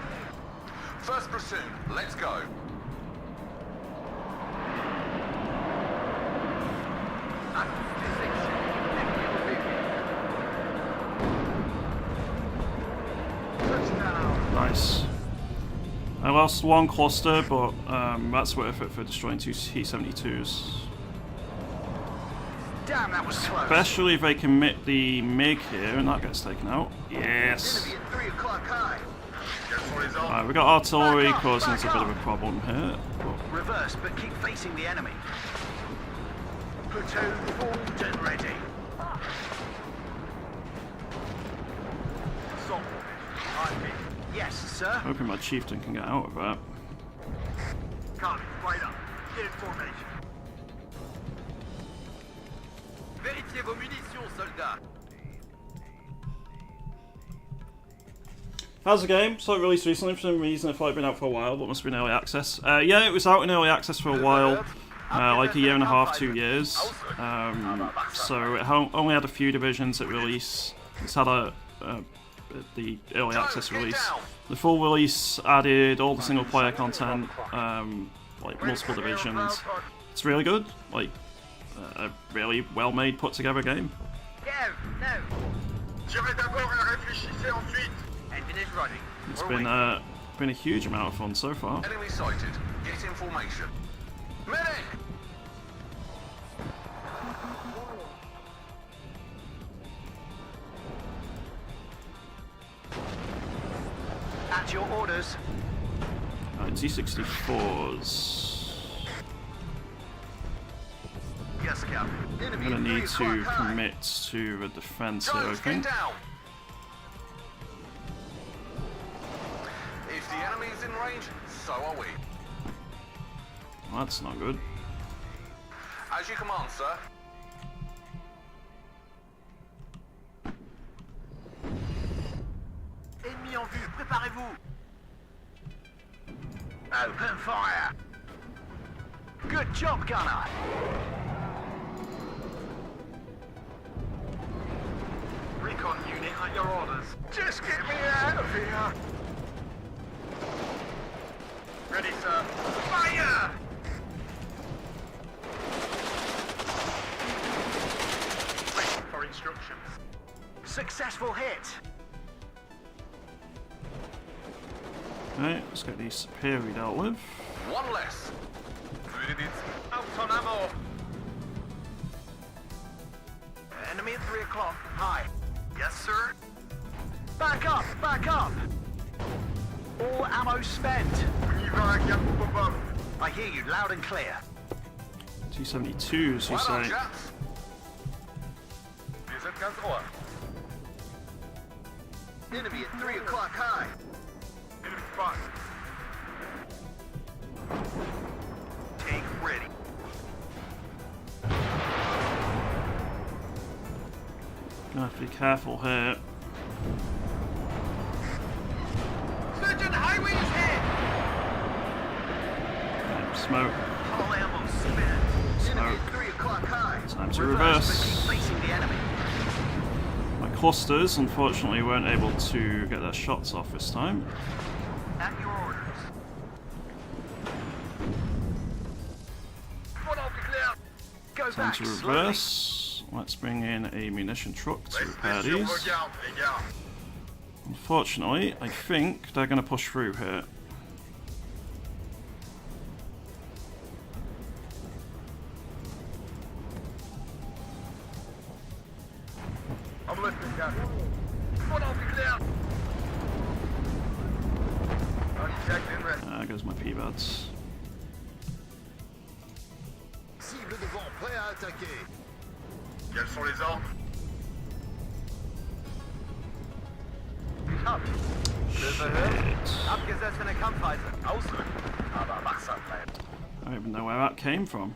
First platoon, let's go. Nice. I lost one cluster, but that's worth it for destroying two T-72s. Damn, that was close. Especially if they commit the MiG here and that gets taken out. Yes! Enemy at 3 o'clock high. Quels sont les ordres? Alright, we got artillery causing us a bit of a problem here. But Reverse, but keep facing the enemy. Platoon formed and ready. Assault formation. Yes, sir. hoping my chieftain can get out of that. Copy, right up. Get in formation. Vérifiez vos munitions, soldats. How's the game? So it released recently for some reason. I thought it'd been out for a while, but must have been early access. Yeah, it was out in early access for a while, like a year and a half, 2 years. So it only had a few divisions at release. It's had the early access release. The full release added all the single player content, like multiple divisions. It's really good, like a really well made, put together game. Go, no. Tirez d'abord et réfléchissez ensuite. Engine is running. It's We're been a huge amount of fun so far. Enemy sighted. Get in formation. Medic! At your orders. T-64s. Yes, Captain. I'm gonna need to commit to the defense here, I Guys, get think. down! If the enemy is in range, so are we. Well, that's not good. As you command, sir. Ennemi en vue, préparez-vous. Open fire. Good job, gunner. Recon unit at your orders. Just get me out of here. Ready, sir. Fire! Waiting for instructions. Successful hit. Right, let's get these superior dealt with. One less. Out on ammo. Enemy at 3 o'clock. High. Yes, sir. Back up, back up. All ammo spent. On y va, Captain Popov. I hear you loud and clear. T-72s, you Well done, say? chaps. Wir sind ganz Ohr. Enemy at 3 o'clock high. Enemy spotted. Tank ready. Gonna have to be careful here. Surgeon, highway is hit! Smoke. All ammo spent. Enemy Smoke. at 3 o'clock high. Time to reverse. Facing the enemy. My clusters, unfortunately, weren't able to get their shots off this time. At your orders. Front aufgeklärt. Go Time back to slowly. reverse. Let's bring in a munition truck to repair Restez sur these. vos gardes, les gars. Unfortunately, I think they're going to push through here. I'm listening, Captain. Front aufgeklärt. Already checked in, ready. There goes my P-Bads. Cible devant, prêt à attaquer. Quels sont les ordres? Ich hab. Shit. Abgesessene Kampfweise. Ausrücken, aber wachsam bleiben. I don't even know where that came from.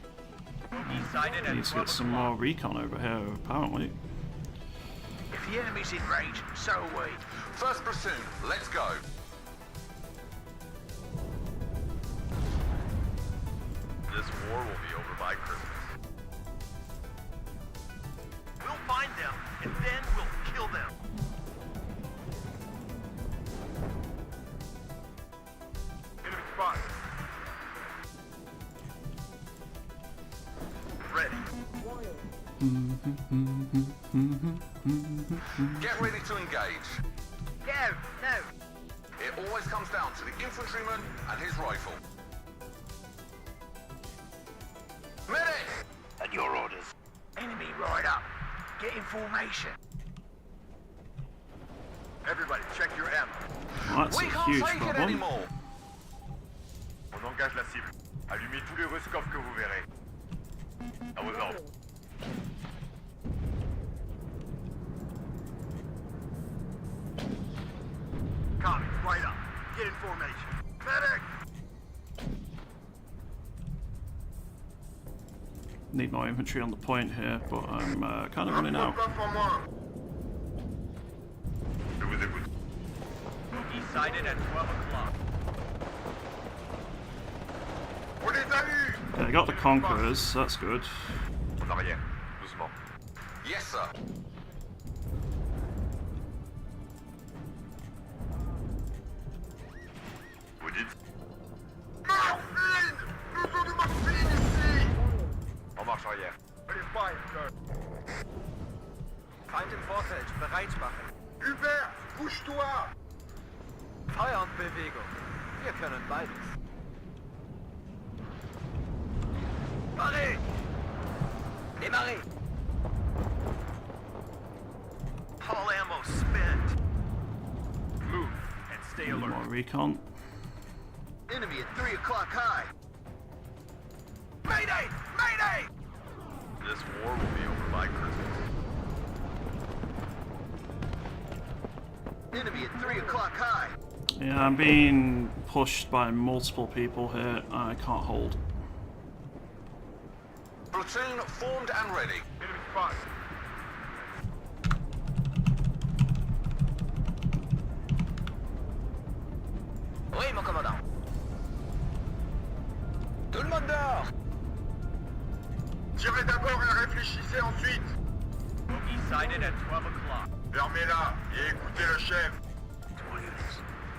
Bogey sighted I at need to 12 get some o'clock. more recon over here, apparently. If the enemy's in range, so are we. First platoon, let's go. This war will be over by Christmas. We'll find them, and then we'll kill them. Enemy spotted. Ready. Get ready to engage. Go, no. It always comes down to the infantryman and his rifle. Medic! At your orders. Enemy right up. Get in formation. Everybody, check your ammo. Well, that's We a can't huge take it problem. anymore. On engage la cible. Allumez tous les rescopes que vous verrez. À vos ordres. Copy, right up. Get in formation. Medic! Need more infantry on the point here, but I'm kind of running out. Pas pour moi. Je vous écoute. Bogey sighted at 12 o'clock. On les a eus! Okay, I got the Conquerors, that's good. En arrière, doucement. Yes, sir. Vous dites? Morphine! Nous avons de morphine ici! En marche arrière. Allez, fire, sir. Feind im Vorfeld, bereit machen. Hubert, bouge-toi! Feuer und Bewegung. Wir können beides. Marez! Démarrez! All ammo spent. Move and stay Need alert. more recon. Enemy at 3 o'clock high. Mayday! Mayday! This war will be over by Christmas. Enemy at 3 o'clock high. Yeah, I'm being pushed by multiple people here. I can't hold. Platoon formed and ready. Enemy spotted. Oui, mon commandant. Tout le monde dehors. Tirez d'abord et réfléchissez ensuite. Bogey sighted at 12 o'clock. Fermez-la et écoutez le chef.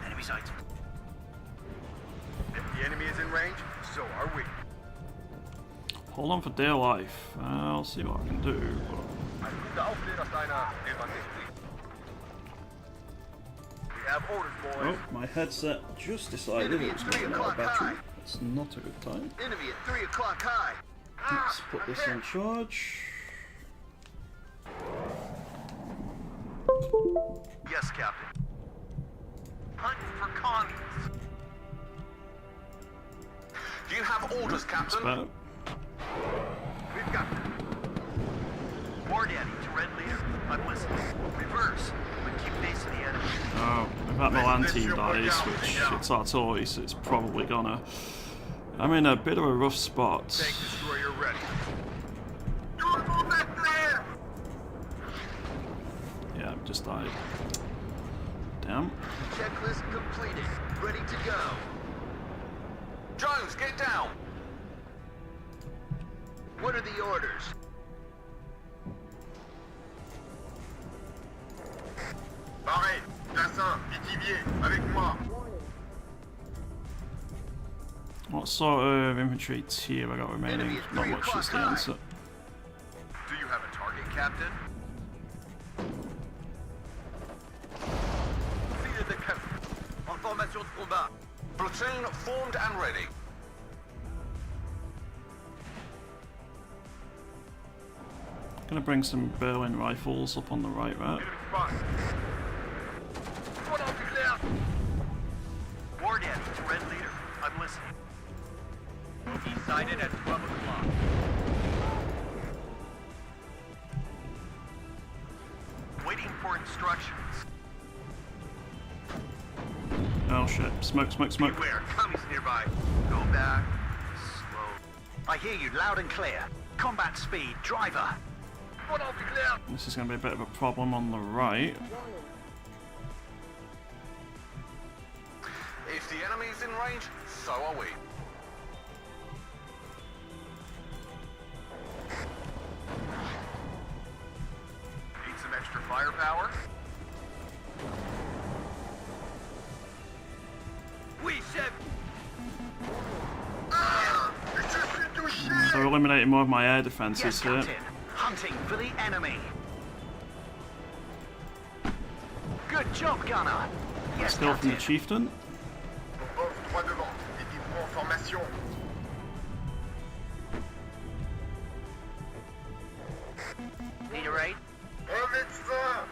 Enemy sighted. If the enemy is in range, so are we. Hold on for dear life. I'll see what I can do. Ein guter Aufklärer, den man nicht sieht. We have orders, boys. Oh, my headset just decided it was going to run out of battery. It's not a good time. Enemy at 3 o'clock high. Let's put this on charge. Yes, Captain. Hunting for communists. You have orders, Captain. About land team dies, which it's artillery, so it's probably gonna. I'm in a bit of a rough spot. Tank destroyer ready. Yeah, I've just died. Damn. Checklist completed. Ready to go. Jones, get down. What are the orders? Pareil, Tassin, Vitivier, avec moi. What sort of infantry tier I got remaining? Not much is the answer. Do you have a target, Captain? File de cap. En formation de combat. Platoon formed and ready. Gonna bring some Berlin rifles up on the right. Enemy spot. What else is there? War Daddy to Red Leader. I'm listening. Bogey sighted at 12 o'clock. Waiting for instructions. Oh shit! Smoke, smoke, smoke. Beware, commies nearby. Go back. Slow. I hear you loud and clear. Combat speed, driver. What else is there? This is gonna be a bit of a problem on the right. If the enemy's in range, so are we. Need some extra firepower? Oui, chef. So eliminating more of my air defences Yes, here. Captain. Hunting for the enemy. Good job, Gunner. Yes, Still from the Captain. chieftain. Bombes droit devant. Équipement en formation. Need a raid? Un médecin!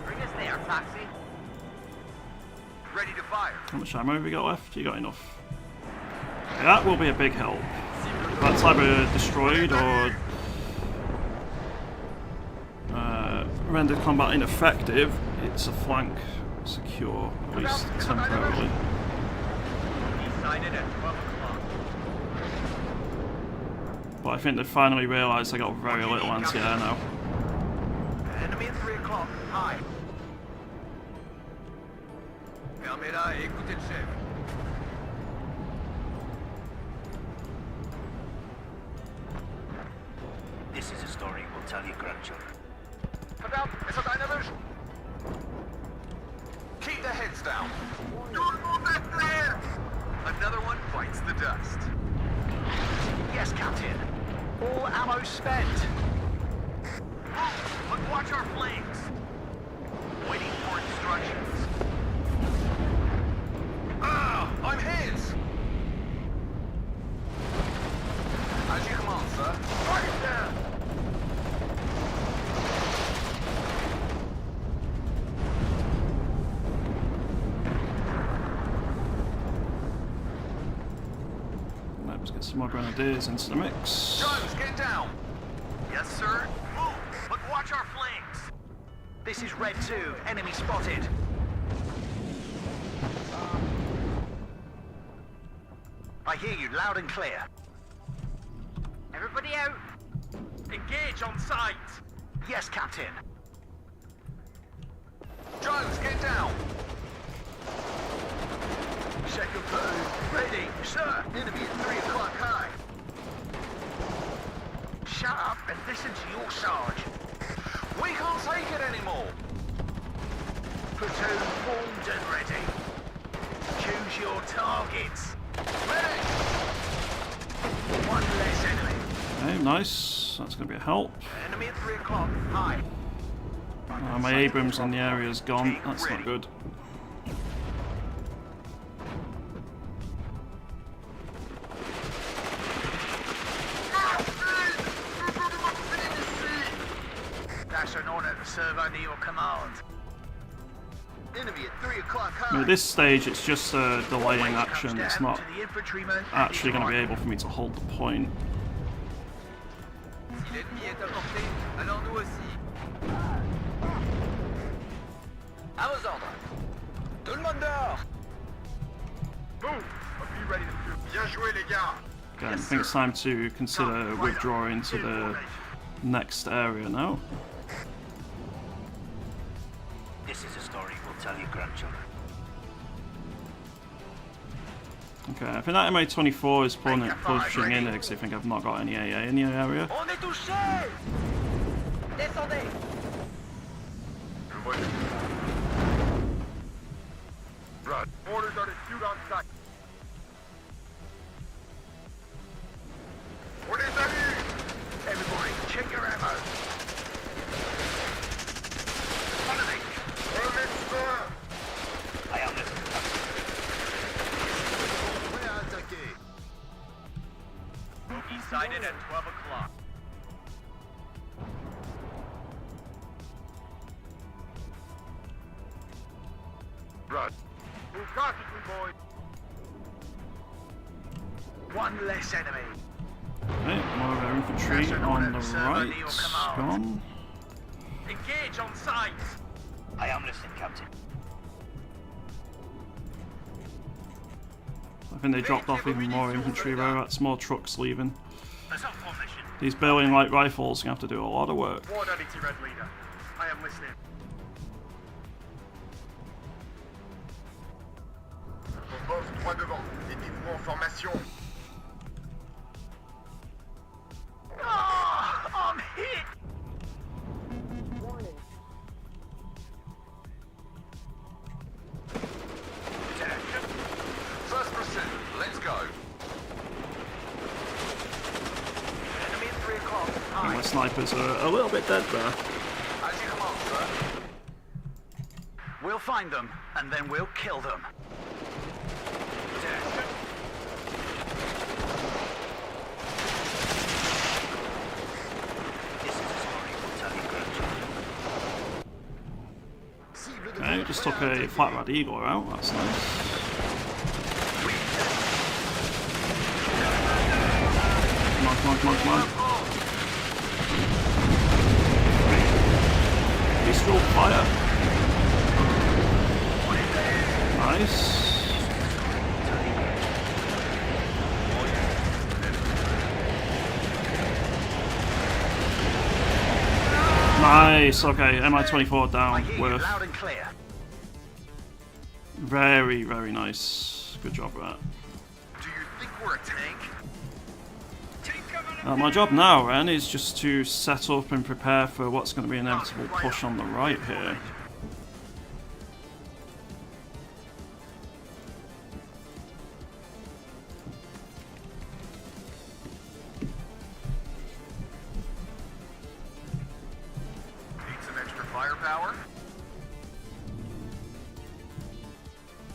Bring us there, taxi. Ready to fire. How much ammo have we got left? You got enough. Yeah, that will be a big help. If that's either destroyed or rendered combat ineffective, it's a flank secure, at least temporarily. Sighted at 12 o'clock. But I think they finally realised they got very little anti-air now. Enemy at 3 o'clock. Hi. Fermez-la et écoutez le chef. This is a story we'll tell your grandchildren. Verdammt, ist das einer erwischt? Keep their heads down. Another one bites the dust. Yes, Captain. All ammo spent. But watch our flanks. Waiting for instructions. Ah, I'm his. As you command, sir. Target down. Let's get some more grenadiers into the mix. Jones, get down. Yes, sir. Move, but watch our flanks. This is Red 2. Enemy spotted. I hear you loud and clear. Everybody out. Engage on sight. Yes, Captain. Jones, get down. Second platoon. Ready, sir. Enemy at 3 o'clock high. Shut up and listen to your sarge. We can't take it anymore. Platoon formed and ready. Choose your targets. Medic! One less enemy. Okay, nice. That's going to be a help. Enemy at 3 o'clock. High. My Abrams in the area is gone. That's not good. That's an honor to serve under your command. Enemy at 3 o'clock I high. mean, at this stage, it's just a delaying action. It's not To the infantryman actually going to be able for me to hold the point. Si l'ennemi est à portée, alors nous aussi. À vos ordres. Tout le monde dehors. Move! I'll be ready to shoot. Bien joué, les gars! Okay, I think it's time to consider withdrawing to the next area now. This is a story we'll tell your grandchildren. Okay, I think that MA-24 is pushing in because I think I've not got any AA in the area. On est touché! Descendez! Run. Orders are to shoot on sight. What is that? Everybody, check your ammo. I am listening. Bogey sighted at 12 o'clock. Run. Move cautiously, boys. One less enemy. Okay, more of our infantry on the right. Gone. Engage on sight! I am listening, Captain. I think they dropped off even more infantry there. That's more trucks leaving. Assault formation. These Berlin light rifles are going to have to do a lot of work. War Daddy, Red Leader. I am listening. Boss, droit devant. Équipe-vous en formation. Ah! I'm hit! First pursuit. Let's go. Enemy at 3 o'clock. And my snipers are a little bit dead there. As you command, sir. We'll find them, and then we'll kill them. This is a story we'll tell your grandchildren. Okay, just took a flat rad eagle out. That's nice. Come on, come on, come on, come on. Pistol fire. Nice. Nice. Okay, MI-24 down. Worth. Loud and clear. Very, very nice. Good job, Rat. Do you think we're a tank? My job now, Ren, is just to set up and prepare for what's going to be an inevitable push on the right here. Need some extra firepower?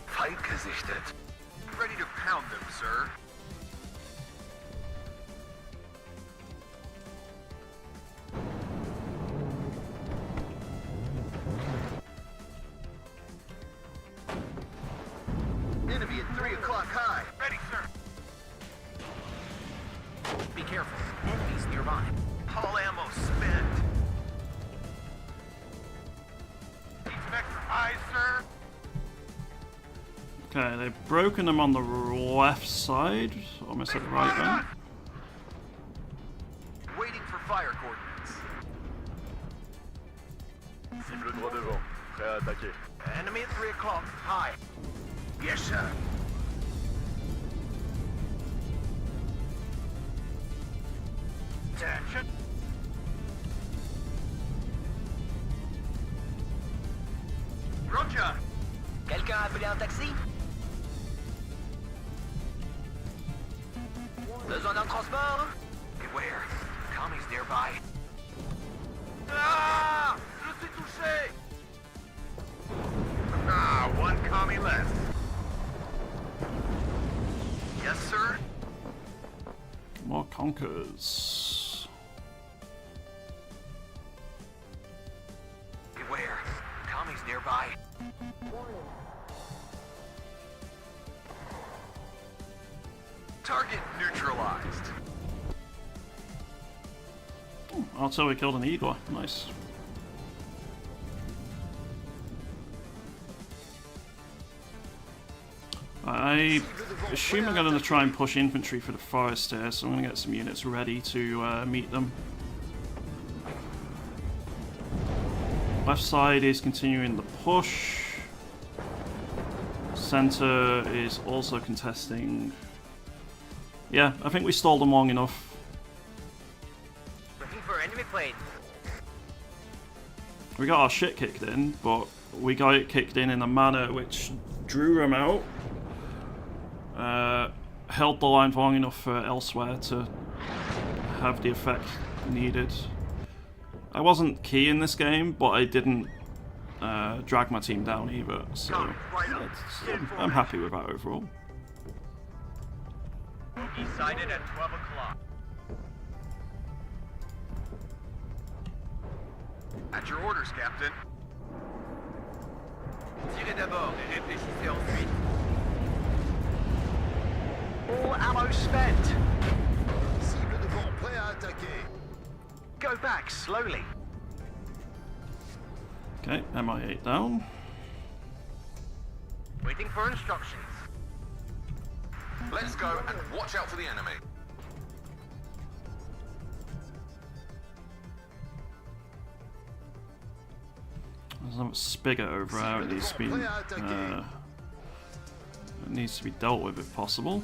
Feind gesichtet. Ready to pound them, sir. Enemy at 3 o'clock high. Ready, sir. Be careful. Enemies nearby. All ammo spent. Need some extra eyes, sir. Okay, they've broken them on the left side. Almost at the right then. Waiting for fire coordinates. Cible droit devant. Prêt à attaquer. Enemy at 3 o'clock. High. Yes, sir. Attention. Roger. Quelqu'un a appelé un taxi? Besoin d'un transport? Beware. Commies nearby. Ah! Je suis touché! Ah, one commie left. Yes, sir? More conkers. Beware. Commies nearby. Target neutralized. Also, we killed an eagle. Nice. I assume I'm going to try and push infantry for the forest here, so I'm going to get some units ready to meet them. Left side is continuing the push. Center is also contesting. Yeah, I think we stalled them long enough. Looking for enemy planes. We got our shit kicked in, but we got it kicked in a manner which drew them out. Held the line long enough for elsewhere to have the effect needed. I wasn't key in this game, but I didn't drag my team down either, so I'm happy with that overall. East sighted at 12 o'clock. At your orders, Captain. Tirez d'abord et réfléchissez ensuite. All ammo spent. Cible devant, prêt à attaquer. Go back slowly. Okay, MI8 down. Waiting for instructions. Let's go and watch out for the enemy. There's a spigot over there. It needs to be dealt with if possible.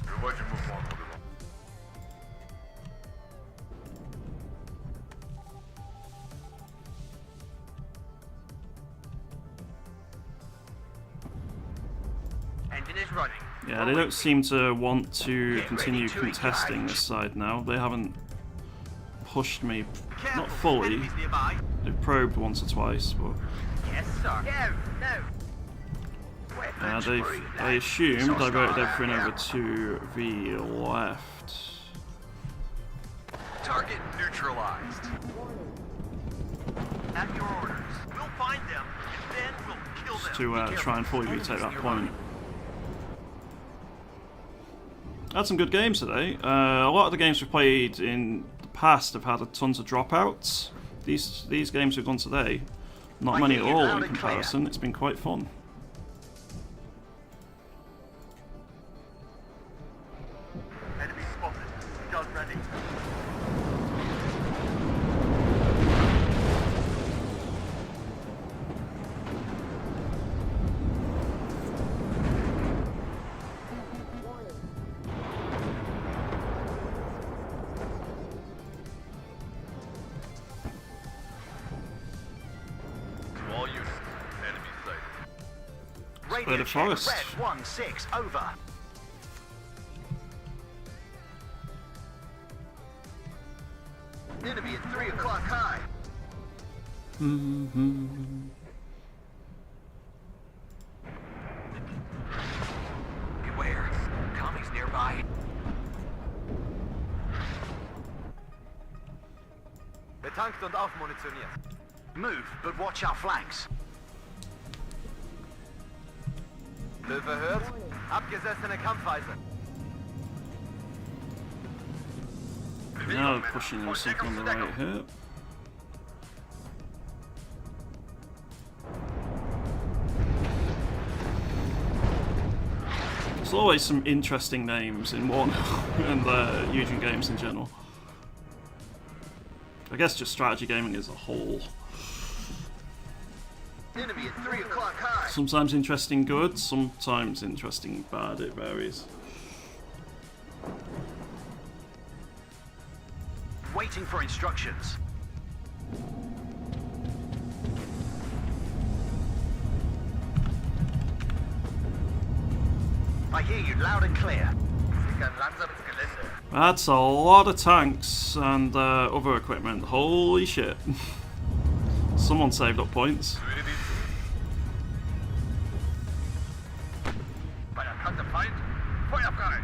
Je vois du mouvement en devant. Engine is running. Yeah, they don't seem to want to continue contesting this side now. They haven't pushed me, not fully. Enemies nearby. They've probed once or twice, but Yes, sir. No. I assumed diverted everything over to the left. Target neutralized. At your orders. We'll find them, and then we'll kill them. Just to try and fully retake that point. Had some good games today. A lot of the games we've played in the past have had tons of dropouts. These games we've done today, not many at all in comparison. It's been quite fun. Enemy spotted. Gun ready. To all units, enemy sighted. Play the forest. Red 1-6 over. Enemy at 3 o'clock high. Beware. Commies nearby. Betankt und aufmunitioniert. Move, but watch our flanks. Löwe hört. Abgesessene Kampfweise. Now they're pushing us something on the right here. There's always some interesting names in WARNO and the Eugene games in general. I guess just strategy gaming as a whole. Enemy at 3 o'clock high. Sometimes interesting good, sometimes interesting bad, it varies. Waiting for instructions. I hear you loud and clear. That's a lot of tanks and other equipment. Holy shit. Someone saved up points. Bei erkannter Feind, Feuer frei!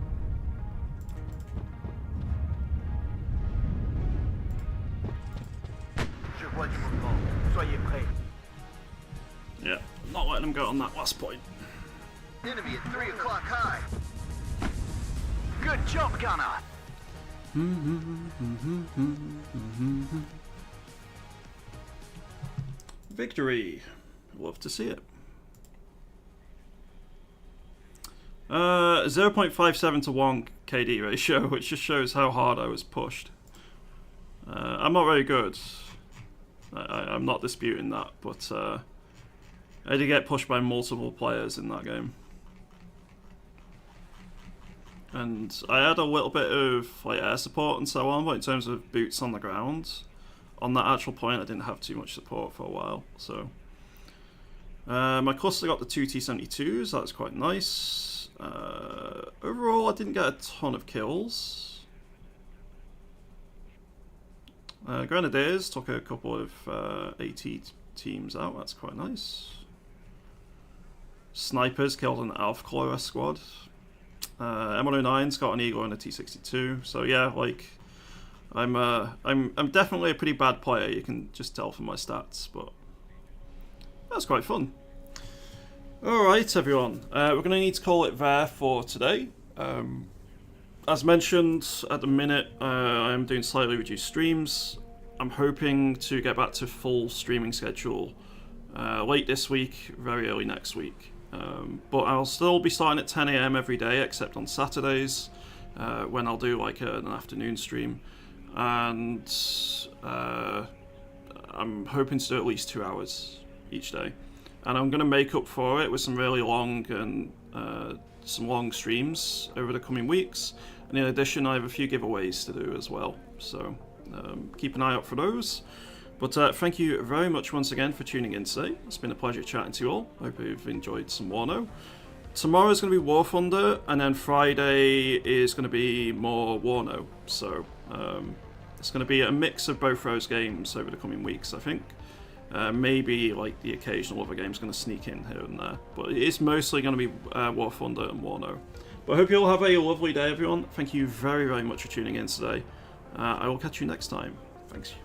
Je vois du mouvement. Soyez prêts. Yeah, not letting them go on that last point. Enemy at 3 o'clock high. Good job, Gunner. Victory. Love to see it. 0.57 to 1 KD ratio, which just shows how hard I was pushed. I'm not very good. I'm not disputing that, but I did get pushed by multiple players in that game. And I had a little bit of like air support and so on, but in terms of boots on the ground, on that actual point I didn't have too much support for a while. So my cluster got the 2 T-72s, that's quite nice. Overall I didn't get a ton of kills. Grenadiers took a couple of AT teams out, that's quite nice. Snipers killed an Alpha Claw squad. M109's got an Eagle and a T-62, so yeah, like I'm definitely a pretty bad player. You can just tell from my stats, but that's quite fun. All right, everyone, we're going to need to call it there for today. As mentioned, at the minute I am doing slightly reduced streams. I'm hoping to get back to full streaming schedule late this week, very early next week. But I'll still be starting at 10 AM every day except on Saturdays when I'll do like an afternoon stream, and I'm hoping to do at least 2 hours each day, and I'm going to make up for it with some really long and some long streams over the coming weeks, and in addition I have a few giveaways to do as well, so keep an eye out for those. But thank you very much once again for tuning in today. It's been a pleasure chatting to you all. I hope you've enjoyed some WARNO. Tomorrow's going to be War Thunder, and then Friday is going to be more WARNO. So it's going to be a mix of both those games over the coming weeks, I think. Maybe like the occasional other game's going to sneak in here and there. But it's mostly going to be War Thunder and WARNO. But I hope you all have a lovely day, everyone. Thank you very, very much for tuning in today. I will catch you next time.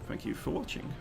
Thank you for watching.